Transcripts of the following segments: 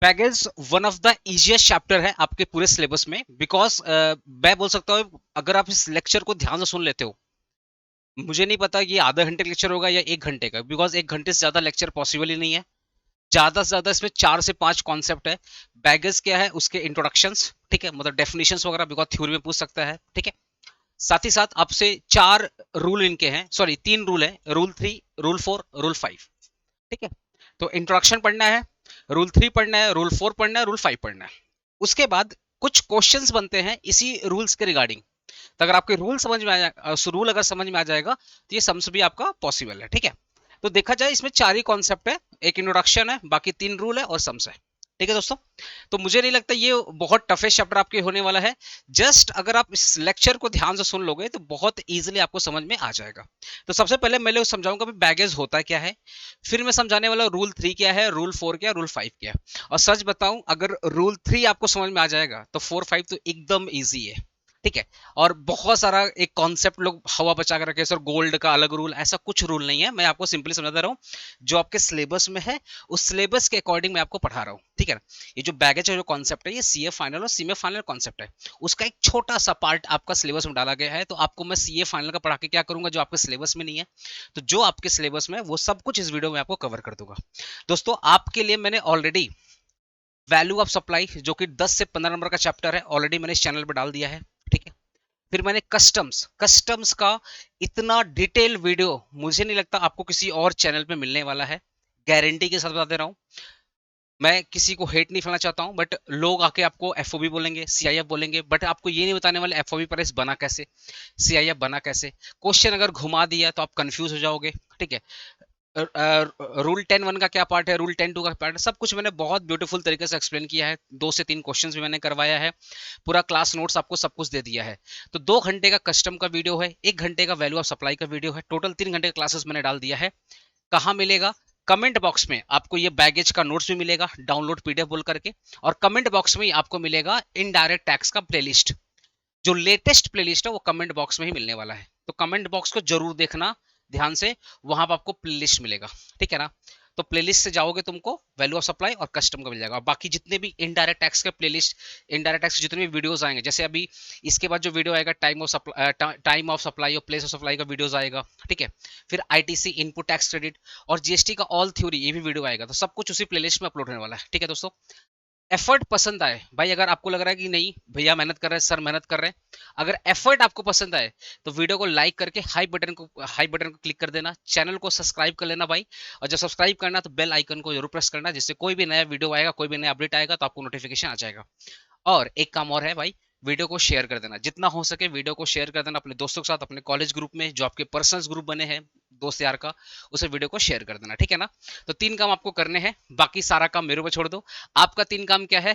Baggage one of the easiest chapter है आपके पूरे सिलेबस में, बिकॉज मैं बोल सकता हूँ अगर आप इस लेक्चर को ध्यान से सुन लेते हो, मुझे नहीं पता कि आधा घंटे का लेक्चर होगा या 1 घंटे का, बिकॉज 1 घंटे से ज्यादा लेक्चर पॉसिबल ही नहीं है। ज्यादा से ज्यादा इसमें 4 से 5 कॉन्सेप्ट है। बैगेज क्या है, उसके इंट्रोडक्शंस, ठीक है, मतलब डेफिनेशंस वगैरह, बिकॉज थ्योरी में पूछ सकता है, ठीक है। साथ ही साथ आपसे 4 रूल इनके हैं, सॉरी 3 रूल है, रूल 3, रूल 4, रूल 5, ठीक है। तो इंट्रोडक्शन पढ़ना है, रूल 3 पढ़ना है, रूल 4 पढ़ना है, रूल 5 पढ़ना है। उसके बाद कुछ क्वेश्चंस बनते हैं इसी रूल्स के रिगार्डिंग। तो अगर आपके रूल समझ में आ जाए, रूल अगर समझ में आ जाएगा तो ये सम्स भी आपका पॉसिबल है, ठीक है। तो देखा जाए इसमें 4 ही कॉन्सेप्ट है, एक इंट्रोडक्शन है, बाकी 3 रूल है और सम्स है, ठीक है दोस्तों। तो मुझे नहीं लगता ये बहुत टफेस्ट चैप्टर आपके होने वाला है। जस्ट अगर आप इस लेक्चर को ध्यान से सुन लोगे तो बहुत इजीली आपको समझ में आ जाएगा। तो सबसे पहले मैं समझाऊंगा बैगेज होता क्या है, फिर मैं समझाने वाला रूल 3 क्या है, रूल 4 क्या है, रूल 5 क्या है। और सच बताऊं, अगर रूल 3 आपको समझ में आ जाएगा तो 4 5 तो एकदम ईजी है, ठीक है। और बहुत सारा एक कॉन्सेप्ट लोग हवा बचा कर रखे, सर गोल्ड का अलग रूल, ऐसा कुछ रूल नहीं है। मैं आपको सिंपली समझा रहा हूँ जो आपके सिलेबस में है, उस सिलेबस के अकॉर्डिंग मैं आपको पढ़ा रहा हूँ, ठीक है ना। ये जो बैगेज है, जो कॉन्सेप्ट है, ये सीए फाइनल और सीए फाइनल कॉन्सेप्ट है। उसका एक छोटा सा पार्ट आपका सिलेबस में डाला गया है, तो आपको मैं सीए फाइनल का पढ़ा के क्या करूंगा जो आपके सिलेबस में नहीं है। तो जो आपके सिलेबस में, वो सब कुछ इस वीडियो में आपको कवर कर दूंगा। दोस्तों, आपके लिए मैंने ऑलरेडी वैल्यू ऑफ सप्लाई, जो कि 10 से 15 नंबर का चैप्टर है, ऑलरेडी मैंने इस चैनल पर डाल दिया है, ठीक है। फिर मैंने कस्टम्स कस्टम्स का इतना डिटेल वीडियो मुझे नहीं लगता आपको किसी और चैनल पे मिलने वाला है, गारंटी के साथ बता दे रहा हूँ। मैं किसी को हेट नहीं फैलाना चाहता हूँ, बट लोग आके आपको एफओबी बोलेंगे, सीआईएफ बोलेंगे, बट आपको ये नहीं बताने वाले एफओबी प्राइस बना कैसे, सीआईएफ बना कैसे। क्वेश्चन अगर घुमा दिया तो आप कंफ्यूज हो जाओगे, ठीक है। रूल 10(1) का क्या पार्ट है, रूल 10(2) का पार्ट है, सब कुछ मैंने बहुत ब्यूटीफुल तरीके से एक्सप्लेन किया है। 2 से 3 क्वेश्चंस भी मैंने करवाया है, पूरा क्लास नोट्स आपको सब कुछ दे दिया है। तो 2 घंटे का कस्टम का वीडियो है, 1 घंटे का वैल्यू ऑफ सप्लाई का वीडियो है, टोटल 3 घंटे का क्लासेस मैंने डाल दिया है। कहाँ मिलेगा? कमेंट बॉक्स में आपको ये बैगेज का नोट्स भी मिलेगा, डाउनलोड पीडीएफ बोल करके। और कमेंट बॉक्स में ही आपको मिलेगा इनडायरेक्ट टैक्स का प्लेलिस्ट, जो लेटेस्ट प्लेलिस्ट है वो कमेंट बॉक्स में ही मिलने वाला है। तो कमेंट बॉक्स को जरूर देखना ध्यान से, वहां पर आपको प्लेलिस्ट मिलेगा, ठीक है ना। तो प्लेलिस्ट से जाओगे तुमको वैल्यू ऑफ सप्लाई और कस्टम का मिल जाएगा। बाकी जितने भी इनडायरेक्ट टैक्स के प्लेलिस्ट, इनडायरेक्ट टैक्स के जितने भी वीडियोस आएंगे, जैसे अभी इसके बाद जो वीडियो आएगा टाइम ऑफ सप्लाई और प्लेस ऑफ सप्लाई का वीडियोस आएगा, ठीक है। फिर आईटीसी, इनपुट टैक्स क्रेडिट और जीएसटी का ऑल थ्योरी, ये भी वीडियो आएगा। तो सब कुछ उसी प्लेलिस्ट में अपलोड होने वाला है, ठीक है दोस्तों। एफर्ट पसंद आए भाई, अगर आपको लग रहा है कि नहीं भैया मेहनत कर रहे हैं, सर मेहनत कर रहे हैं, अगर एफर्ट आपको पसंद आए तो वीडियो को लाइक करके हाई बटन को क्लिक कर देना, चैनल को सब्सक्राइब कर लेना भाई। और जब सब्सक्राइब करना तो बेल आइकन को जरूर प्रेस करना, जिससे कोई भी नया वीडियो आएगा, कोई भी नया अपडेट आएगा तो आपको नोटिफिकेशन आ जाएगा। और एक काम और है भाई, वीडियो को शेयर कर देना, जितना हो सके वीडियो को शेयर कर देना अपने दोस्तों के साथ, अपने कॉलेज ग्रुप में, जो आपके पर्सनल ग्रुप बने हैं दोस्त यार का, उसे वीडियो को शेयर कर देना, ठीक है ना। तो 3 काम आपको करने हैं, बाकी सारा काम मेरे ऊपर छोड़ दो। आपका 3 काम क्या है?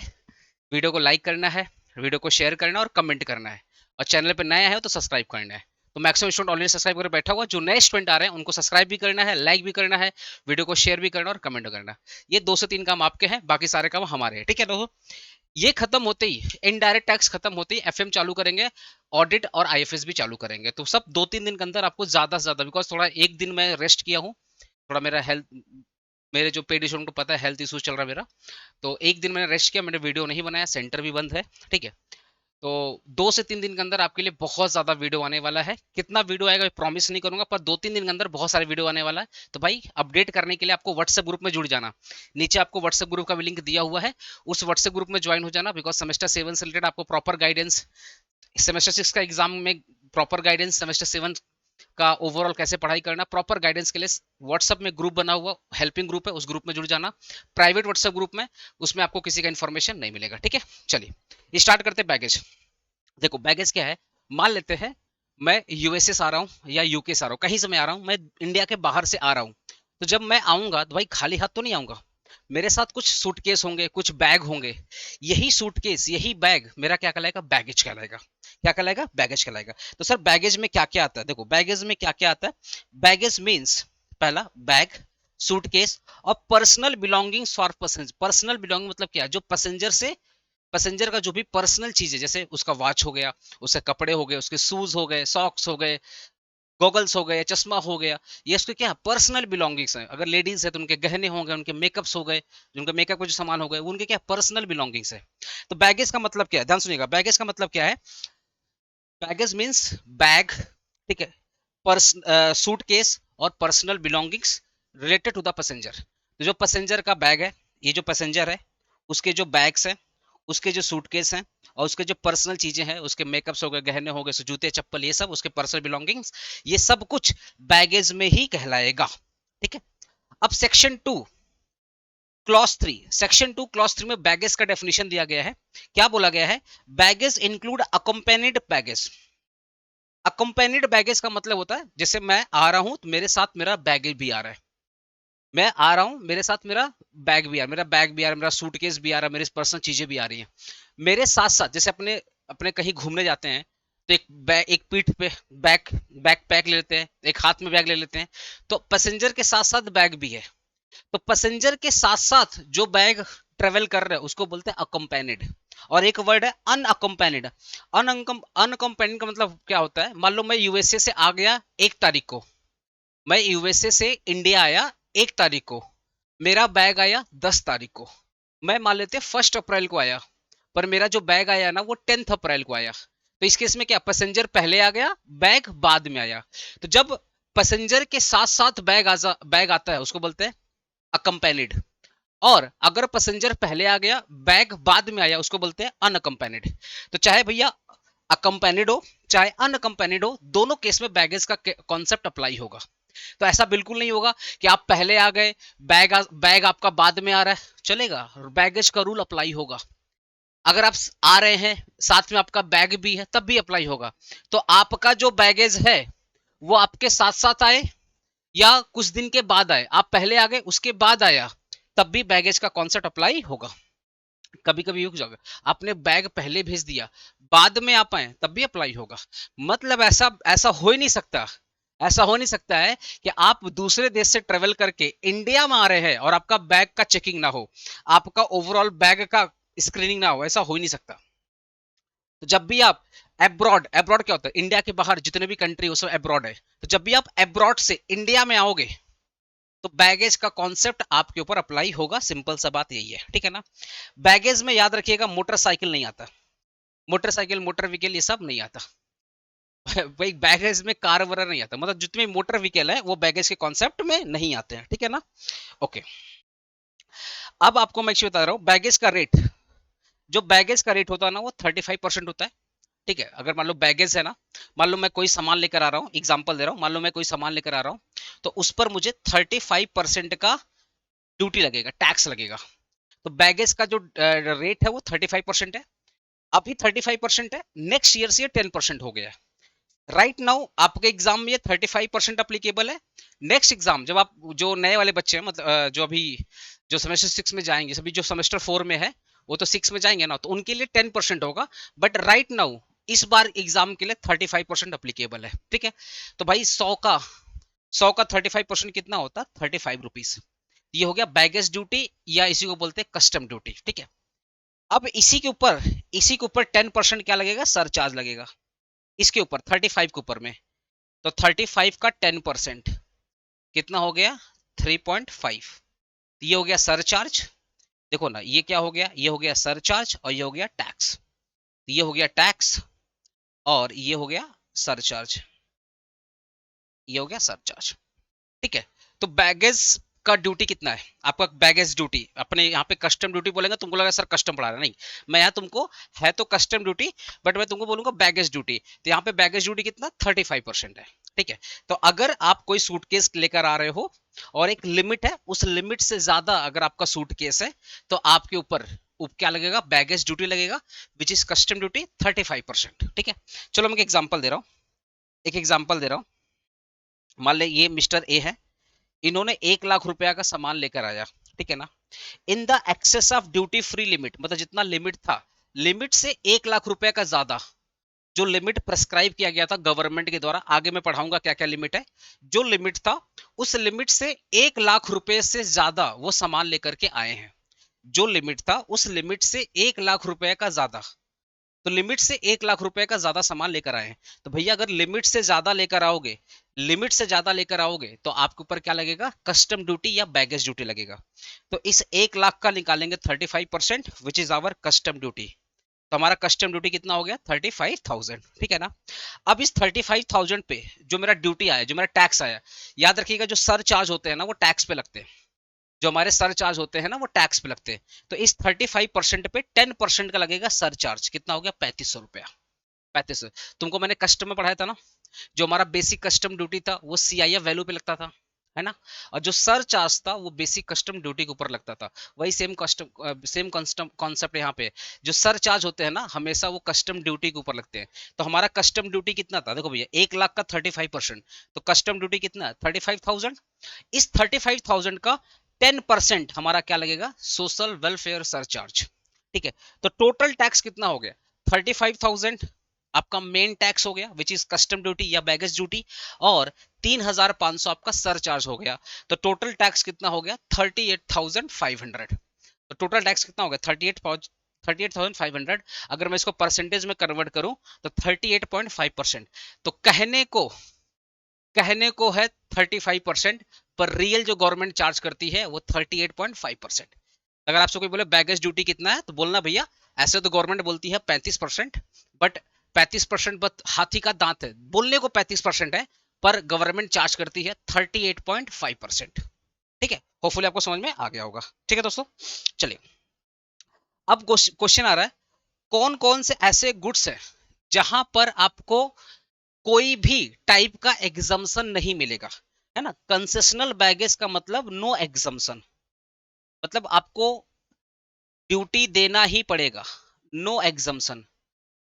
वीडियो को लाइक करना है, वीडियो को शेयर करना है और कमेंट करना है। और चैनल पे नया है तो सब्सक्राइब करना है। तो मैक्सिमम स्टूडेंट ऑलरेडी सब्सक्राइब करके बैठा हुआ, जो नए स्टूडेंट आ रहे हैं उनको सब्सक्राइब भी करना है, लाइक भी करना है, वीडियो को शेयर भी करना और कमेंट करना है। ये 2 से 3 काम आपके हैं, बाकी सारे काम हमारे हैं, ठीक है दोस्तों। ये खत्म होते ही, इनडायरेक्ट टैक्स खत्म होते ही एफएम चालू करेंगे, ऑडिट और आईएफएस भी चालू करेंगे। तो सब 2 3 दिन के अंदर आपको ज्यादा से ज्यादा, बिकॉज थोड़ा एक दिन मैं रेस्ट किया हूँ, थोड़ा मेरा हेल्थ, मेरे जो पेड स्टूडेंट को पता है हेल्थ इशूज चल रहा है मेरा, तो एक दिन मैंने रेस्ट किया, मैंने वीडियो नहीं बनाया, सेंटर भी बंद है, ठीक है। तो 2 से 3 दिन के अंदर आपके लिए बहुत ज्यादा वीडियो आने वाला है। कितना वीडियो आएगा प्रॉमिस नहीं करूंगा, पर 2 3 दिन के अंदर बहुत सारे वीडियो आने वाला है। तो भाई अपडेट करने के लिए आपको व्हाट्सएप ग्रुप में जुड़ जाना, नीचे आपको व्हाट्सएप ग्रुप का भी लिंक दिया हुआ है, उस व्हाट्सएप ग्रुप में ज्वाइन हो जाना। बिकॉज सेमेस्टर 7 से रिलेटेड आपको प्रॉपर गाइडेंस, सेमेस्टर 6 का एग्जाम में प्रॉपर गाइडेंस, सेमेस्टर 7 का ओवरऑल कैसे पढ़ाई करना, प्रॉपर गाइडेंस के लिए व्हाट्सएप में ग्रुप बना हुआ, हेल्पिंग ग्रुप है, उस ग्रुप में जुड़ जाना। प्राइवेट व्हाट्सएप ग्रुप में, उसमें आपको किसी का इन्फॉर्मेशन नहीं मिलेगा, ठीक है। चलिए स्टार्ट करते हैं बैगेज। देखो बैगेज क्या है, मान लेते हैं मैं यूएसए से आ रहा हूँ या यूके से आ रहा हूँ, कहीं से मैं आ रहा हूँ, मैं इंडिया के बाहर से आ रहा हूँ। तो जब मैं आऊंगा तो भाई खाली हाथ तो नहीं आऊंगा, मेरे साथ कुछ सूटकेस होंगे, कुछ बैग होंगे। यही सूटकेस, यही बैग मेरा क्या कहलाएगा? बैगेज कहलाएगा। क्या कहलाएगा? बैगेज कहलाएगा। तो सर बैगेज में क्या क्या आता है? देखो बैगेज में क्या क्या आता है। बैगेज मीन्स, पहला बैग, सूटकेस और personal belongings for passenger. Personal belonging मतलब क्या? जो पैसेंजर से, पैसेंजर का जो भी पर्सनल चीज है, जैसे उसका वॉच हो गया, उसके कपड़े हो गए, उसके शूज हो गए, सॉक्स हो गए, गॉगल्स हो गए, चश्मा हो गया, ये उसके क्या पर्सनल बिलोंगिंग्स हैं। अगर लेडीज है तो उनके गहने होंगे, उनके मेकअप्स हो गए, उनके मेकअप के जो सामान हो गए, वो उनके क्या पर्सनल बिलोंगिंग्स है। तो बैगेज का मतलब क्या है, ध्यान सुनिएगा, बैगेज का मतलब क्या है। बैगेज मीन्स बैग, ठीक है, सूटकेस और personal belongings related to the passenger. तो जो पैसेंजर का बैग है, ये जो पैसेंजर है, उसके जो बैग्स हैं, उसके जो सूटकेस हैं, और उसके जो पर्सनल चीजें हैं, उसके मेकअप्स हो गए, गहने हो गए, जूते चप्पल, ये सब उसके पर्सनल बिलोंगिंग्स, ये सब कुछ बैगेज में ही कहलाएगा। ठीक है। अब सेक्शन 2 क्लॉज 3, सेक्शन 2 क्लॉज 3 में बैगेज का डेफिनेशन दिया गया है। क्या बोला गया है, बैगेज इंक्लूड अकम्पेनिड बैगेज। अकम्पेनिड बैगेज का मतलब होता है जैसे मैं आ रहा हूं तो मेरे साथ मेरा बैगेज भी आ रहा है, मैं आ रहा हूं मेरे साथ मेरा बैग भी आ रहा है, मेरा बैग भी आ रहा है, मेरा सूटकेस भी आ रहा है, मेरी पर्सनल चीजें भी आ रही हैं मेरे साथ साथ। जैसे अपने अपने कहीं घूमने जाते हैं तो एक बैग, एक पीठ पे बैग बैग पैक ले लेते हैं, एक हाथ में बैग ले लेते हैं, तो पैसेंजर के साथ साथ बैग भी है। तो पैसेंजर के साथ साथ जो बैग ट्रेवल कर रहे हैं उसको बोलते हैं अकम्पेनिड। और एक वर्ड है अनअकम्पेनिड। अनअकम्पेनिड का मतलब क्या होता है, मान लो मैं यूएसए से आ गया 1 तारीख को, मैं यूएसए से इंडिया आया 1 तारीख को, मेरा बैग आया 10 तारीख को। मैं मान लेते 1 अप्रैल को आया, पर मेरा जो बैग आया ना वो 10 अप्रैल को आया। तो इस केस में क्या, पैसेंजर पहले आ गया, बैग बाद में आया। तो जब पैसेंजर के साथ साथ बैग आता है उसको बोलते हैं अकम्पेनिड। और अगर पैसेंजर पहले आ गया, बैग बाद में आया, उसको बोलते हैं अनअकम्पेनिड। तो चाहे भैया अकम्पेनिड हो चाहे अनअकम्पेनिड हो, दोनों केस में बैगेज का कॉन्सेप्ट अप्लाई होगा। तो ऐसा बिल्कुल नहीं होगा कि आप पहले आ गए, बैग आपका बाद में आ रहा है, चलेगा, बैगेज का रूल अप्लाई होगा। अगर आप आ रहे हैं साथ में आपका बैग भी है तब भी अप्लाई होगा। तो आपका जो बैगेज है वो आपके साथ साथ आए या कुछ दिन के बाद आए, आप पहले आ गए उसके बाद आया, तब भी बैगेज का कॉन्सेप्ट अप्लाई होगा। कभी कभी रुक जाओगे, आपने बैग पहले भेज दिया, बाद में आप आए तब भी अप्लाई होगा। मतलब ऐसा ऐसा हो ही नहीं सकता, ऐसा हो नहीं सकता है कि आप दूसरे देश से ट्रेवल करके इंडिया में आ रहे हैं और आपका बैग का चेकिंग ना हो, आपका ओवरऑल बैग का स्क्रीनिंग ना हो, ऐसा हो ही नहीं सकता। तो जब भी आप एब्रॉड, एब्रॉड क्या होता है, इंडिया के बाहर जितने भी कंट्री हो सब एब्रॉड है। तो जब भी आप एब्रॉड से इंडिया में आओगे तो बैगेज का कॉन्सेप्ट आपके ऊपर अप्लाई होगा, सिंपल सा बात यही है, ठीक है ना। बैगेज में याद रखिएगा मोटरसाइकिल नहीं आता, मोटरसाइकिल मोटर व्हीकल ये सब नहीं आता। भाई बैगेज में कार वगैरह नहीं आता, मतलब जितने मोटर व्हीकल है वो बैगेज के कॉन्सेप्ट में नहीं आते हैं, ठीक है ना। ओके, अब आपको मैं बता रहा हूँ बैगेज का रेट। जो बैगेज का रेट होता है ना वो 35% होता है, ठीक है। अगर मान लो बैगेज है ना, मान लो मैं कोई सामान लेकर आ रहा हूँ, एग्जांपल दे रहा हूँ, मान लो मैं कोई सामान लेकर आ रहा हूँ, तो उस पर मुझे 35% का ड्यूटी लगेगा, टैक्स लगेगा। तो बैगेज का जो रेट है वो 35% है, अभी 35% है, नेक्स्ट ईयर से ये 10% हो गया है। राइट नाउ आपके एग्जाम में ये 35% अप्लीकेबल है। नेक्स्ट एग्जाम जब आप, जो नए वाले बच्चे हैं, मतलब जो अभी जो सेमेस्टर 6 में जाएंगे, सभी जो सेमेस्टर 4 में है वो तो 6 में जाएंगे ना, तो उनके लिए 10% होगा। बट राइट नाउ इस बार एग्जाम के लिए 35% अप्लीकेबल है, ठीक है। तो भाई 100 का 35% कितना होता है, 35 रुपीज। ये हो गया बैगेज ड्यूटी, या इसी को बोलते हैं कस्टम ड्यूटी, ठीक है। अब इसी के ऊपर 10% क्या लगेगा, सरचार्ज लगेगा, इसके ऊपर 35 के ऊपर में। तो 35 का 10% कितना हो गया, 3.5। ये हो गया सरचार्ज। देखो ना, ये क्या हो गया, ये हो गया सरचार्ज और ये हो गया टैक्स। ये हो गया टैक्स और ये हो गया सरचार्ज, ये हो गया सरचार्ज, ठीक है। तो बैगेज का ड्यूटी कितना है आपका, बैगेज ड्यूटी अपने यहाँ पे कस्टम ड्यूटी बोलेंगे, तुमको लगा सर कस्टम पढ़ा रहा, नहीं, मैं यहाँ तुमको है तो कस्टम ड्यूटी, बट मैं तुमको बोलूंगा बैगेज ड्यूटी। तो यहाँ पे बैगेज ड्यूटी कितना, 35% है, ठीक है। तो अगर आप कोई सूटकेस लेकर आ रहे हो और एक लिमिट है, उस लिमिट से ज्यादा अगर आपका सूटकेस है तो आपके ऊपर क्या लगेगा, बैगेज ड्यूटी लगेगा, विच इज कस्टम ड्यूटी 35%, ठीक है। चलो मैं एक एग्जाम्पल दे रहा हूँ, एक एग्जाम्पल दे रहा हूँ। मान ले ये मिस्टर ए है, इन्होंने 1 लाख रुपया का सामान लेकर आया, ठीक है ना। In the excess of duty free limit, मतलब जितना लिमिट था, लिमिट से 1 लाख रुपया का ज्यादा, जो लिमिट प्रेस्क्राइब किया गया था गवर्नमेंट के द्वारा, आगे मैं पढ़ाऊंगा क्या क्या लिमिट है। जो लिमिट था उस लिमिट से 1 लाख रुपए से ज्यादा वो सामान लेकर के आए हैं। जो लिमिट था उस लिमिट से 1 लाख रुपए का ज्यादा तो लिमिट से 1 लाख रुपए का ज्यादा सामान लेकर आए हैं, तो भैया अगर लिमिट से ज्यादा लेकर आओगे, लिमिट से ज्यादा लेकर आओगे तो आपके ऊपर क्या लगेगा, कस्टम ड्यूटी या बैगेज ड्यूटी लगेगा। तो इस 1 लाख का निकालेंगे 35%, which is our custom duty. तो हमारा कस्टम ड्यूटी कितना हो गया, 35,000, ठीक है ना। अब इस 35,000 पे जो मेरा ड्यूटी आया, जो मेरा टैक्स आया, याद रखिएगा जो सर चार्ज होते हैं ना वो टैक्स पे लगते हैं, जो हमारे सर चार्ज होते हैं ना वो टैक्स पे लगते हैं। तो इस 35% पे 10% का लगेगा सर चार्ज, कितना हो गया, 3500 रुपया। 3500, तुमको मैंने कस्टम में पढ़ाया था ना, जो हमारा बेसिक कस्टम ड्यूटी था वो सीआईएफ वैल्यू पे लगता था, है ना, और जो सर चार्ज था वो बेसिक कस्टम ड्यूटी के ऊपर लगता था। वही सेम कस्टम कॉन्सेप्ट यहाँ पे, जो सर चार्ज होते हैं ना हमेशा वो कस्टम ड्यूटी के ऊपर लगते हैं। तो हमारा कस्टम ड्यूटी कितना था, देखो भैया 1 लाख का 35%, तो कस्टम ड्यूटी कितना है, 35,000। इस 35,000 का 10% हमारा क्या लगेगा, सोशल वेलफेयर सरचार्ज, ठीक है। तो टोटल टैक्स कितना हो गया, 35,000 आपका मेन टैक्स हो गया विच इज कस्टम ड्यूटी या बैगेज ड्यूटी, और 3,500 आपका सरचार्ज हो गया। तो टोटल टैक्स कितना हो गया, 38,500। तो टोटल टैक्स कितना हो गया, 38,500। अगर मैं इसको परसेंटेज में कन्वर्ट करूं तो 38.5%। तो कहने को है 35%, पर रियल जो गवर्नमेंट चार्ज करती है वो 38.5%। अगर आपसे कोई बोले बैगेज ड्यूटी कितना है तो बोलना भैया ऐसे तो गवर्नमेंट बोलती है 35%, बट 35% बट हाथी का दांत है, बोलने को 35% है पर गवर्नमेंट चार्ज करती है 38.5%। ठीक है, होपफुली आपको समझ में आ गया होगा। ठीक है दोस्तों, चलिए अब क्वेश्चन आ रहा है, कौन कौन से ऐसे गुड्स है जहां पर आपको कोई भी टाइप का एग्जम्पशन नहीं मिलेगा, है ना। कंसेशनल बैगेज का मतलब नो एग्जम्पशन, मतलब आपको ड्यूटी देना ही पड़ेगा, नो एग्जम्पशन।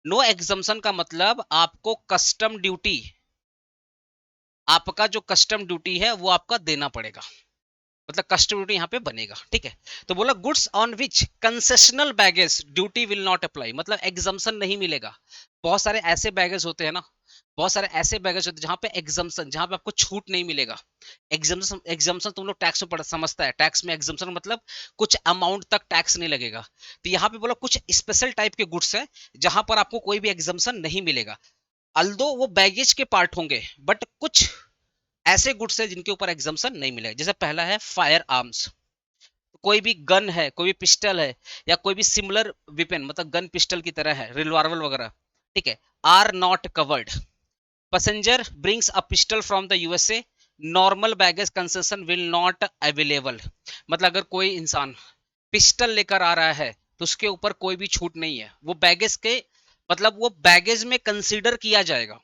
नो एग्जम्पशन का मतलब आपको कस्टम ड्यूटी, आपका जो कस्टम ड्यूटी है वो आपका देना पड़ेगा, मतलब कस्टम ड्यूटी यहाँ पे बनेगा। ठीक है, तो बोला goods on which concessional baggage duty will not apply, मतलब एग्जम्पशन नहीं मिलेगा। बहुत सारे ऐसे बैगेज होते हैं ना, बहुत सारे ऐसे बैगेज होते हैं जहां पे एग्जम्पशन, जहां पे आपको छूट नहीं मिलेगा। एग्जम्पशन तुम लोग टैक्स में समझता है, टैक्स में एग्जम्पशन मतलब कुछ अमाउंट तक टैक्स नहीं लगेगा। तो यहाँ पे बोला कुछ स्पेशल टाइप के गुड्स है जहां पर आपको कोई भी एग्जम्पशन नहीं मिलेगा, अल्दो वो बैगेज के पार्ट होंगे, बट कुछ ऐसे गुड्स है जिनके ऊपर एग्जम्पशन नहीं मिलेगा। जैसे पहला है फायर आर्म्स, कोई भी गन है, कोई भी पिस्टल है, या कोई भी सिमिलर वेपन, मतलब गन पिस्टल की तरह है, रिवॉल्वर वगैरह, ठीक है, are not covered. Passenger brings a pistol from the USA, normal baggage concession will not available, मतलब अगर कोई इंसान पिस्टल लेकर आ रहा है तो उसके ऊपर कोई भी छूट नहीं है, वो बैगेज के, मतलब वो बैगेज में कंसीडर किया जाएगा,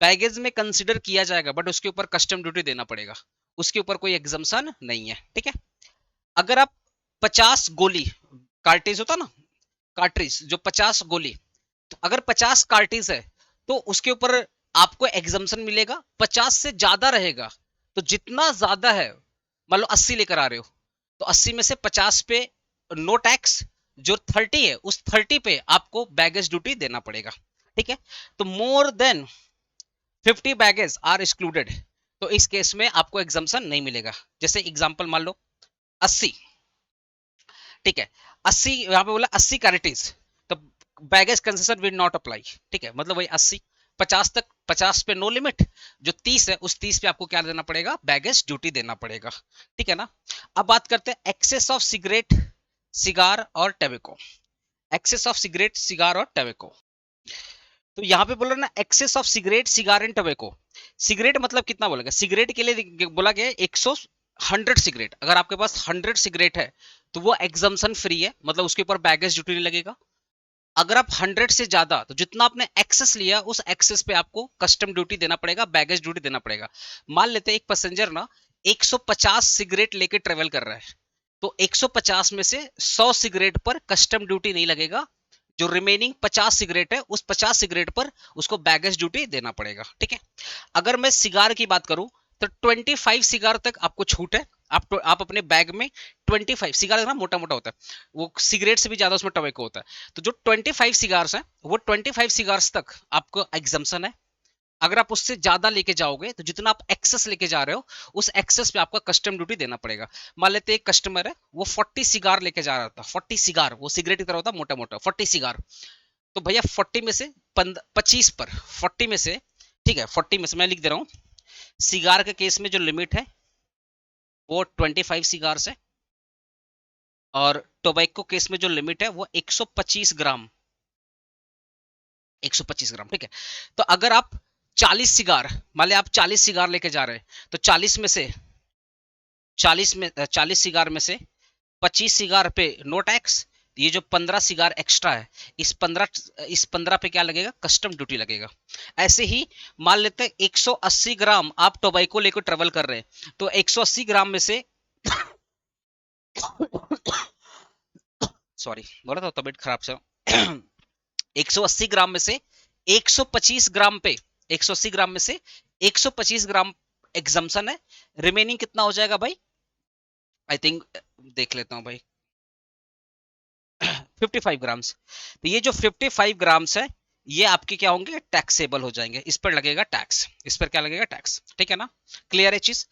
बैगेज में कंसीडर किया जाएगा, बट उसके ऊपर कस्टम ड्यूटी देना पड़ेगा, उसके ऊपर कोई एग्जम्पशन नहीं है। ठीक है, अगर आप 50 गोली, कार्टेज होता ना, कार्ट्रिज जो 50 गोली, तो अगर 50 कार्टिज है तो उसके ऊपर आपको एग्जम्पशन मिलेगा, 50 से ज्यादा रहेगा तो जितना ज्यादा है, मान लो 80 लेकर आ रहे हो तो 80 में से 50 पे नो टैक्स, जो 30 है उस 30 पे आपको बैगेज ड्यूटी देना पड़ेगा। ठीक है, तो more than 50 baggage are excluded, तो इस केस में आपको एग्जम्पशन नहीं मिलेगा। जैसे एग्जांपल मान लो 80, ठीक है, 80 यहाँ पे बोला 80 कैरेटीज, तो baggage concession will not apply. ठीक है, मतलब वही 80, 50 तक, 50 पे नो लिमिट, जो 30 है उस 30 पे आपको क्या देना पड़ेगा, बैगेज ड्यूटी देना पड़ेगा। ठीक है ना। अब बात करते हैं एक्सेस ऑफ सिगरेट, सिगार और tobacco. Excess of cigarette, cigar और टैबेको, तो यहाँ पे बोला ना excess of cigarette, cigar and tobacco. Cigarette मतलब कितना बोला गया, सिगरेट के लिए बोला गया 100 सिगरेट, अगर आपके पास 100 सिगरेट है तो वो एग्जम्पशन फ्री है, मतलब उसके ऊपर बैगेज ड्यूटी नहीं लगेगा। अगर आप 100 से ज्यादा, तो जितना आपने एक्सेस लिया उस एक्सेस पे आपको कस्टम ड्यूटी देना पड़ेगा, बैगेज ड्यूटी देना पड़ेगा। मान लेते हैं एक पैसेंजर ना 150 सिगरेट लेके ट्रेवल कर रहा है, तो 150 में से 100 सिगरेट पर कस्टम ड्यूटी नहीं लगेगा, जो रिमेनिंग 50 सिगरेट है उस 50 सिगरेट पर उसको बैगेज ड्यूटी देना पड़ेगा। ठीक है, अगर मैं सिगार की बात करूं तो 25 सिगार तक आपको छूट है, आप अपने बैग में 25 सिगार ना मोटा मोटा होता है, वो सिगरेट से भी ज्यादा उसमें टबैको होता है, तो जो 25 सिगार्स हैं वो 25 सिगार्स तक आपको एग्जम्पशन है। अगर आप उससे ज्यादा लेके जाओगे तो जितना आप एक्सेस लेके जा रहे हो उस एक्सेस पे आपका कस्टम ड्यूटी देना पड़ेगा। मान लेते एक कस्टमर है वो 40 सिगार लेके जा रहा था, 40 सिगार, वो सिगरेट की तरह होता है मोटा मोटा, 40 सिगार, तो भैया 40 में से 25 पर 40 में से, ठीक है 40 में से मैं लिख दे रहा हूं, सिगार के केस में जो लिमिट है वो 25 सिगार है, और टोबैको केस में जो लिमिट है वो 125 ग्राम, 125 ग्राम, ठीक है। तो अगर आप 40 सिगार, मान लिया आप 40 सिगार लेके जा रहे हैं, तो 40 में से 40 सिगार में से 25 सिगार पे नो टैक्स, ये जो 15 सिगार एक्स्ट्रा है, इस 15 पे क्या लगेगा, कस्टम ड्यूटी लगेगा। ऐसे ही मान लेते हैं 180 ग्राम आप टोबैको लेकर ट्रेवल कर रहे हैं, तो 180 ग्राम में से सॉरी बोला था तबीयत खराब से 180 ग्राम में से 125 ग्राम पे, 180 ग्राम में से 125 ग्राम एग्जम्पशन है, रिमेनिंग कितना हो जाएगा भाई, आई थिंक देख लेता हूं भाई 55 ग्राम्स। तो ये जो 55 ग्राम्स है ये आपके क्या होंगे, टैक्सेबल हो जाएंगे, इस पर लगेगा टैक्स, इस पर क्या लगेगा, टैक्स, ठीक है ना, क्लियर है चीज।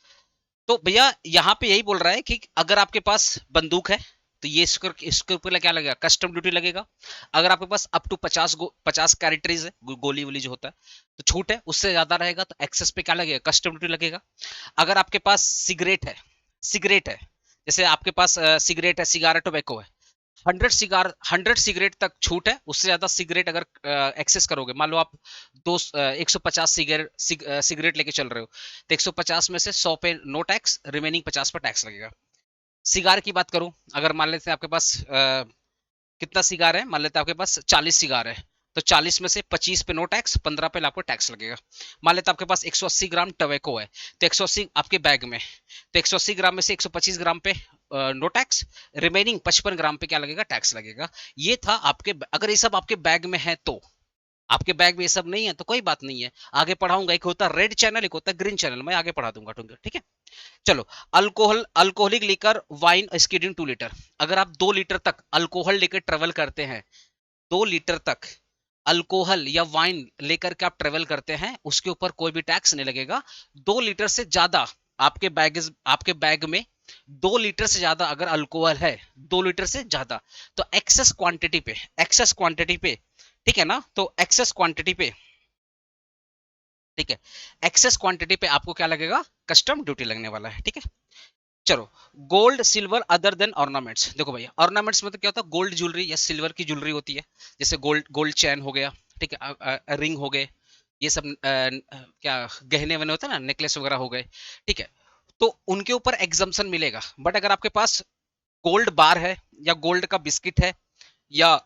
तो भैया यहाँ पे यही बोल रहा है कि अगर आपके पास बंदूक है तो ये इसके ऊपर क्या लगेगा, कस्टम ड्यूटी लगेगा। अगर आपके पास अप टू 50 कैरेक्टरीज है, गोली वोली जो होता है तो छूट है, उससे ज्यादा रहेगा तो एक्सेस पे क्या लगेगा, कस्टम ड्यूटी लगेगा। अगर आपके पास सिगरेट है, सिगरेट है, जैसे आपके पास सिगरेट है, सिगारेट टोबैको है, 100 सिगरेट तक छूट है, उससे ज्यादा सिगरेट अगर एक्सेस करोगे, मान लो आप 150 सिगरेट लेके चल रहे हो, तो 150 में से 100 पे नो टैक्स, रिमेनिंग 50 पर टैक्स लगेगा। सिगार की बात करूं, अगर मान लेते हैं आपके पास कितना सिगार है, मान लेते हैं आपके पास 40 सिगार है, तो 40 में से 25 पे नो टैक्स, 15 पे आपको टैक्स लगेगा। मान लेते हैं आपके पास 180 ग्राम टोबैको है, तो 180 आपके बैग में, तो 180 ग्राम में से 125 ग्राम पे नो टैक्स, रिमेनिंग 55 ग्राम पे क्या लगेगा, टैक्स लगेगा। ये था आपके, अगर ये सब आपके बैग में है तो, आपके बैग में ये सब नहीं है तो कोई बात नहीं है, आगे पढ़ाऊंगा, एक होता है रेड चैनल, एक होता है ग्रीन चैनल, मैं आगे पढ़ा दूंगा, ठीक है। चलो, alcoholic liquor wine skidding 2 litre, अगर आप 2 लीटर तक अल्कोहल लेकर ट्रेवल करते हैं, 2 लीटर तक अल्कोहल या वाइन लेकर के आप ट्रेवल करते हैं, उसके ऊपर कोई भी टैक्स नहीं लगेगा। 2 लीटर से ज्यादा आपके बैग में 2 लीटर से ज्यादा अगर अल्कोहल है, 2 लीटर से ज्यादा, तो एक्सेस क्वांटिटी पे, ठीक है ना, तो एक्सेस क्वांटिटी पे, ठीक है, एक्सेस क्वांटिटी पे आपको क्या लगेगा, कस्टम ड्यूटी लगने वाला है, ठीक है। चलो, gold silver other than ornaments, देखो भैया ऑर्नामेंट्स मतलब क्या होता है, गोल्ड ज्वेलरी या सिल्वर की ज्वेलरी होती है, जैसे गोल्ड चैन हो गया, ठीक है, रिंग हो गए, ये सब क्या गहने वहने होते हैं ना, नेकलेस वगैरह हो गए, ठीक है, तो उनके ऊपर एग्जम्पशन मिलेगा। बट अगर आपके पास गोल्ड बार है, या गोल्ड का बिस्किट है, या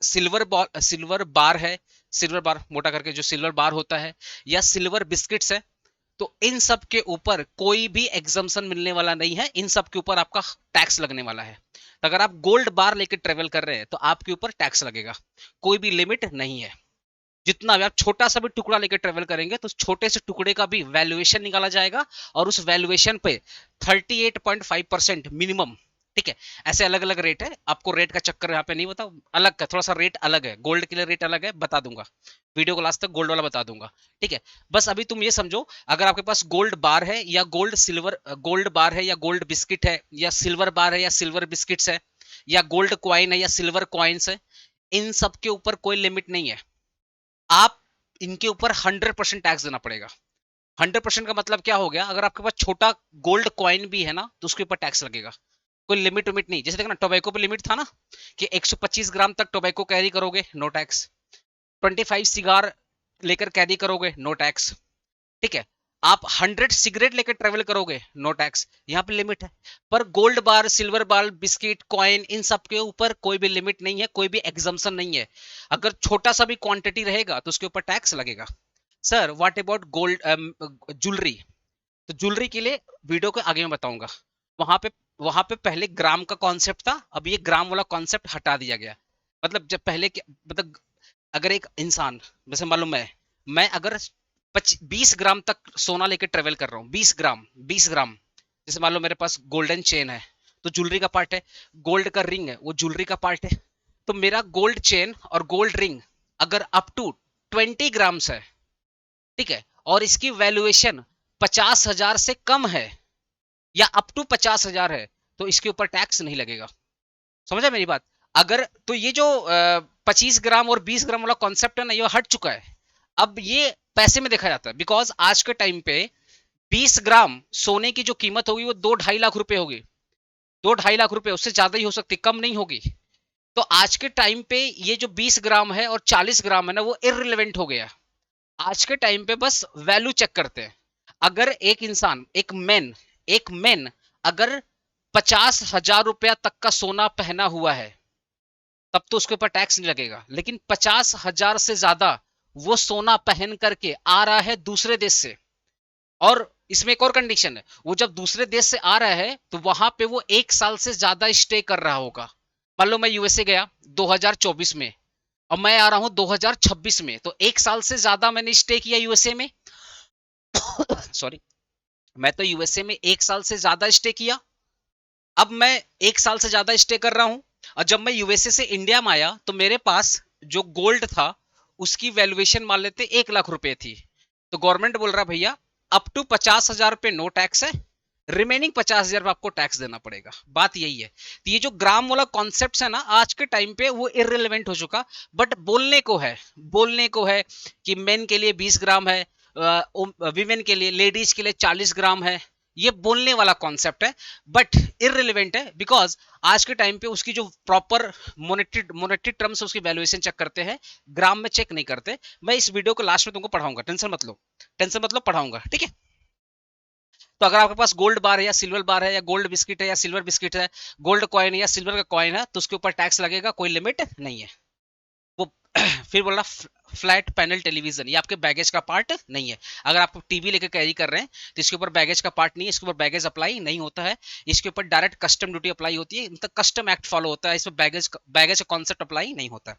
सिल्वर बार है, सिल्वर बार मोटा करके जो सिल्वर बार होता है, या सिल्वर बिस्किट्स है, तो इन सब के ऊपर कोई भी एग्जम्पशन मिलने वाला नहीं है, इन सब के ऊपर आपका टैक्स लगने वाला है। तो अगर आप गोल्ड बार लेकर ट्रेवल कर रहे हैं तो आपके ऊपर टैक्स लगेगा, कोई भी लिमिट नहीं है। जितना भी आप छोटा सा भी टुकड़ा लेकर ट्रेवल करेंगे तो छोटे से टुकड़े का भी वैल्यूएशन निकाला जाएगा, और उस वैल्यूएशन पे 38.5% मिनिमम, ठीक है। ऐसे अलग अलग रेट है, आपको रेट का चक्कर यहाँ पे नहीं बताओ, अलग का थोड़ा सा रेट अलग है, गोल्ड के लिए रेट अलग है, बता दूंगा वीडियो को लास्ट तक, गोल्ड वाला बता दूंगा, ठीक है। बस अभी तुम ये समझो, अगर आपके पास गोल्ड बार है या गोल्ड बार है या गोल्ड बिस्किट है, या सिल्वर बार है या सिल्वर बिस्किट्स है, या गोल्ड क्वाइन है या सिल्वर क्वाइंस है, इन सब के ऊपर कोई लिमिट नहीं है, आप इनके ऊपर 100% टैक्स देना पड़ेगा। 100% का मतलब क्या हो गया, अगर आपके पास छोटा गोल्ड कॉइन भी है ना तो उसके ऊपर टैक्स लगेगा, कोई लिमिट विमिट नहीं। जैसे देखना टोबैको पे लिमिट था ना कि 125 ग्राम तक टोबैको कैरी करोगे नो टैक्स, 25 सिगार लेकर कैरी करोगे नो टैक्स, ठीक है। आप 100 सिगरेट लेकर ट्रेवल करोगे नो टैक्स, यहाँ पे लिमिट है। पर गोल्ड बार, सिल्वर बार, बिस्किट, कॉइन, इन सब के ऊपर कोई भी लिमिट नहीं है, कोई भी एग्जम्पशन नहीं है। अगर छोटा सा भी क्वांटिटी रहेगा तो उसके ऊपर टैक्स लगेगा। Sir what about gold jewellery, तो ज्वेलरी के लिए वीडियो को आगे मैं बताऊंगा। वहां पे वहां पे पहले ग्राम का कॉन्सेप्ट था, अब ये ग्राम वाला कॉन्सेप्ट हटा दिया गया। मतलब जब पहले मतलब अगर एक इंसान, जैसे मान लो मैं अगर 20 ग्राम तक सोना लेके ट्रेवल कर रहा हूँ, 20 ग्राम, जैसे मान लो मेरे पास गोल्डन चेन है तो ज्वेलरी का पार्ट है, गोल्ड का रिंग है वो ज्वेलरी का पार्ट है, तो मेरा गोल्ड चेन और गोल्ड रिंग अगर अप टू 20 ग्राम्स है, ठीक है, और इसकी वैल्यूएशन 50,000 से कम है, या अप टू 50,000 है, तो इसके ऊपर टैक्स नहीं लगेगा। समझा मेरी बात। अगर तो ये जो 25 ग्राम और 20 ग्राम वाला कॉन्सेप्ट है ना, ये हट चुका है। अब ये पैसे में देखा जाता है, बिकॉज आज के टाइम पे 20 ग्राम सोने की जो कीमत होगी वो 2-2.5 लाख रुपए होगी। 2-2.5 लाख रुपए, उससे ज्यादा ही हो सकती, कम नहीं होगी। तो आज के टाइम पे ये जो 20 ग्राम है और 40 ग्राम है ना, वो इररिलेवेंट हो गया। आज के टाइम पे बस वैल्यू चेक करते हैं। अगर एक इंसान, एक मैन अगर 50,000 रुपया तक का सोना पहना हुआ है, तब तो उसके ऊपर टैक्स नहीं लगेगा। लेकिन 50,000 से ज्यादा वो सोना पहन करके आ रहा है दूसरे देश से, और इसमें एक और कंडीशन है, वो जब दूसरे देश से आ रहा है तो वहां पे वो 1 साल से ज्यादा स्टे कर रहा होगा। मान लो मैं यूएसए गया 2024 में और मैं आ रहा हूं 2026 में, तो 1 साल से ज्यादा मैंने स्टे किया यूएसए में। सॉरी, मैं तो यूएसए में 1 साल से ज्यादा स्टे किया। अब मैं 1 साल से ज्यादा स्टे कर रहा हूं, और जब मैं यूएसए से इंडिया में आया तो मेरे पास जो गोल्ड था उसकी वैल्यूएशन मान लेते 1 लाख रुपए थी। तो गवर्नमेंट बोल रहा भैया अप टू 50,000 रुपए नो टैक्स है, रिमेनिंग 50,000 आपको टैक्स देना पड़ेगा। बात यही है। तो ये जो ग्राम वाला कॉन्सेप्ट है ना, आज के टाइम पे वो इररिलेवेंट हो चुका। बट बोलने को है कि मेन के लिए 20 ग्राम है, विमेन के लिए, लेडीज के लिए 40 ग्राम है। ये बोलने वाला कॉन्सेप्ट है, बट इररिलेवेंट है, बिकॉज आज के टाइम पे उसकी जो प्रॉपर मोनेटरी टर्म्स उसकी वैल्यूएशन चेक करते हैं, ग्राम में चेक नहीं करते। मैं इस वीडियो को लास्ट में तुमको पढ़ाऊंगा, टेंशन मतलब पढ़ाऊंगा, ठीक है। तो अगर आपके पास गोल्ड बार है या सिल्वर बार है या गोल्ड बिस्किट है या सिल्वर बिस्किट है, गोल्ड कॉइन है या सिल्वर का कॉइन है, तो उसके ऊपर टैक्स लगेगा, कोई लिमिट नहीं है वो। फिर बोल रहा फ्लैट पैनल टेलीविजन, ये आपके बैगेज का पार्ट नहीं है। अगर आप टीवी लेकर कैरी कर रहे हैं तो इसके ऊपर बैगेज का पार्ट नहीं है, इसके ऊपर बैगेज अप्लाई नहीं होता है। इसके ऊपर डायरेक्ट कस्टम ड्यूटी अप्लाई होती है, मतलब कस्टम एक्ट फॉलो होता है, इसमें बैगेज का कॉन्सेप्ट अप्लाई नहीं होता है।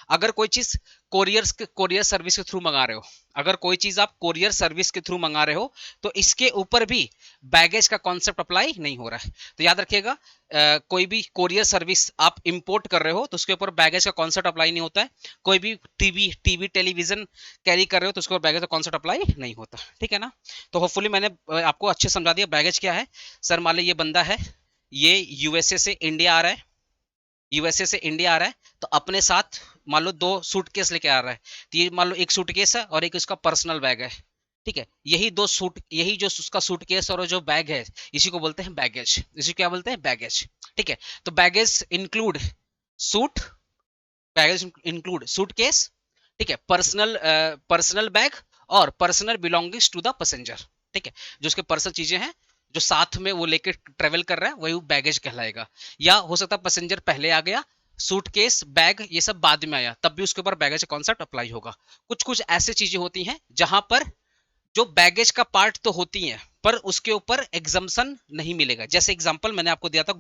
अगर कोई चीज कोरियर सर्विस के थ्रू मंगा रहे हो, अगर कोई चीज आप कोरियर सर्विस के थ्रू मंगा रहे हो, तो इसके ऊपर भी बैगेज का कॉन्सेप्ट अप्लाई नहीं हो रहा है। तो याद रखिएगा, कोई भी कोरियर सर्विस आप इंपोर्ट कर रहे हो तो उसके ऊपर बैगेज का कॉन्सेप्ट अप्लाई नहीं होता है। कोई भी टीवी टेलीविजन कैरी कर रहे हो तो उसके ऊपर बैगेज का कॉन्सेप्ट अप्लाई नहीं होता, ठीक है ना। तो होपफुली मैंने आपको अच्छे समझा दिया बैगेज क्या है। सर मान लीजिए ये बंदा है, ये यूएसए से इंडिया आ रहा है, तो अपने साथ मान लो 2 सूटकेस लेके आ रहा है। तो ये मान लो एक सूटकेस है और एक उसका पर्सनल बैग है, ठीक है। यही जो उसका सूटकेस और जो बैग है, इसी को बोलते हैं बैगेज, इसी क्या बोलते हैं बैगेज, ठीक है। तो सूट बैगेज इंक्लूड सूटकेस, ठीक है, पर्सनल बैग और personal belongings to the passenger, ठीक है। जो उसके पर्सनल चीजें हैं जो साथ में वो लेके ट्रेवल कर रहा है, वही बैगेज कहलाएगा। या हो सकता है पैसेंजर पहले आ गया, सूटकेस बैग ये सब बाद में आया, तब भी उसके ऊपर बैगेज कॉन्सेप्ट अप्लाई होगा। कुछ कुछ ऐसी चीजें होती हैं जहां पर जो बैगेज का पार्ट तो होती हैं पर उसके ऊपर एग्जम्पशन नहीं मिलेगा। जैसे एग्जांपल मैंने आपको दिया था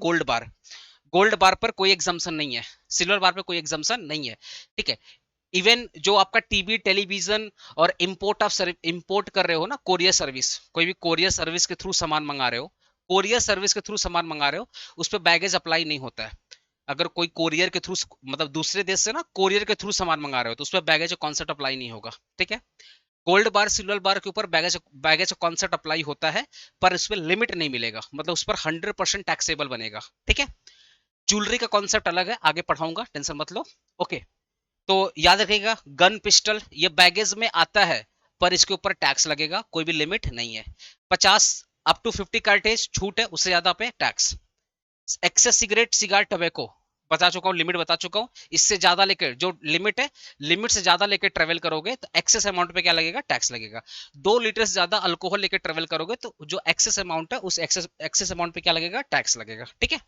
गोल्ड बार पर कोई एग्जम्पशन नहीं है, सिल्वर बार पर कोई एग्जम्पशन नहीं है, ठीक है। इवन जो आपका टीवी टेलीविजन और इंपोर्ट कर रहे हो ना, कोरियर सर्विस, कोई भी कोरियर सर्विस के थ्रू सामान मंगा रहे हो, उस पर बैगेज अप्लाई नहीं होता है। अगर कोई कोरियर के थ्रू, मतलब दूसरे देश से ना कोरियर के थ्रू सामान मंगा रहे हो, तो उस पर बैगेज कॉन्सेप्ट अप्लाई नहीं होगा, ठीक है। गोल्ड बार सिल्वर बार के ऊपर बैगेज कॉन्सेप्ट अप्लाई होता है, पर उस पर लिमिट नहीं मिलेगा, मतलब उस पर 100% टैक्सेबल बनेगा, ठीक है। ज्वेलरी का कॉन्सेप्ट अलग है, आगे पढ़ाऊंगा, टेंशन मत लो, ओके। तो याद रखिएगा, गन पिस्टल ये बैगेज में आता है, पर इसके ऊपर टैक्स लगेगा, कोई भी लिमिट नहीं है। 50 अप टू 50 कार्टेज छूट है, उससे ज्यादा पे टैक्स। एक्सेस सिगार टबैको बता चुका हूँ, लिमिट बता चुका हूँ। इससे ज्यादा लेकर जो लिमिट है, लिमिट से ज्यादा लेकर ट्रेवल करोगे तो एक्सेस अमाउंट पे क्या लगेगा, टैक्स लगेगा। 2 लीटर से ज्यादा अल्कोहल लेकर ट्रेवल करोगे तो जो एक्सेस अमाउंट है, उस एक्सेस अमाउंट पे क्या लगेगा, टैक्स लगेगा, ठीक है।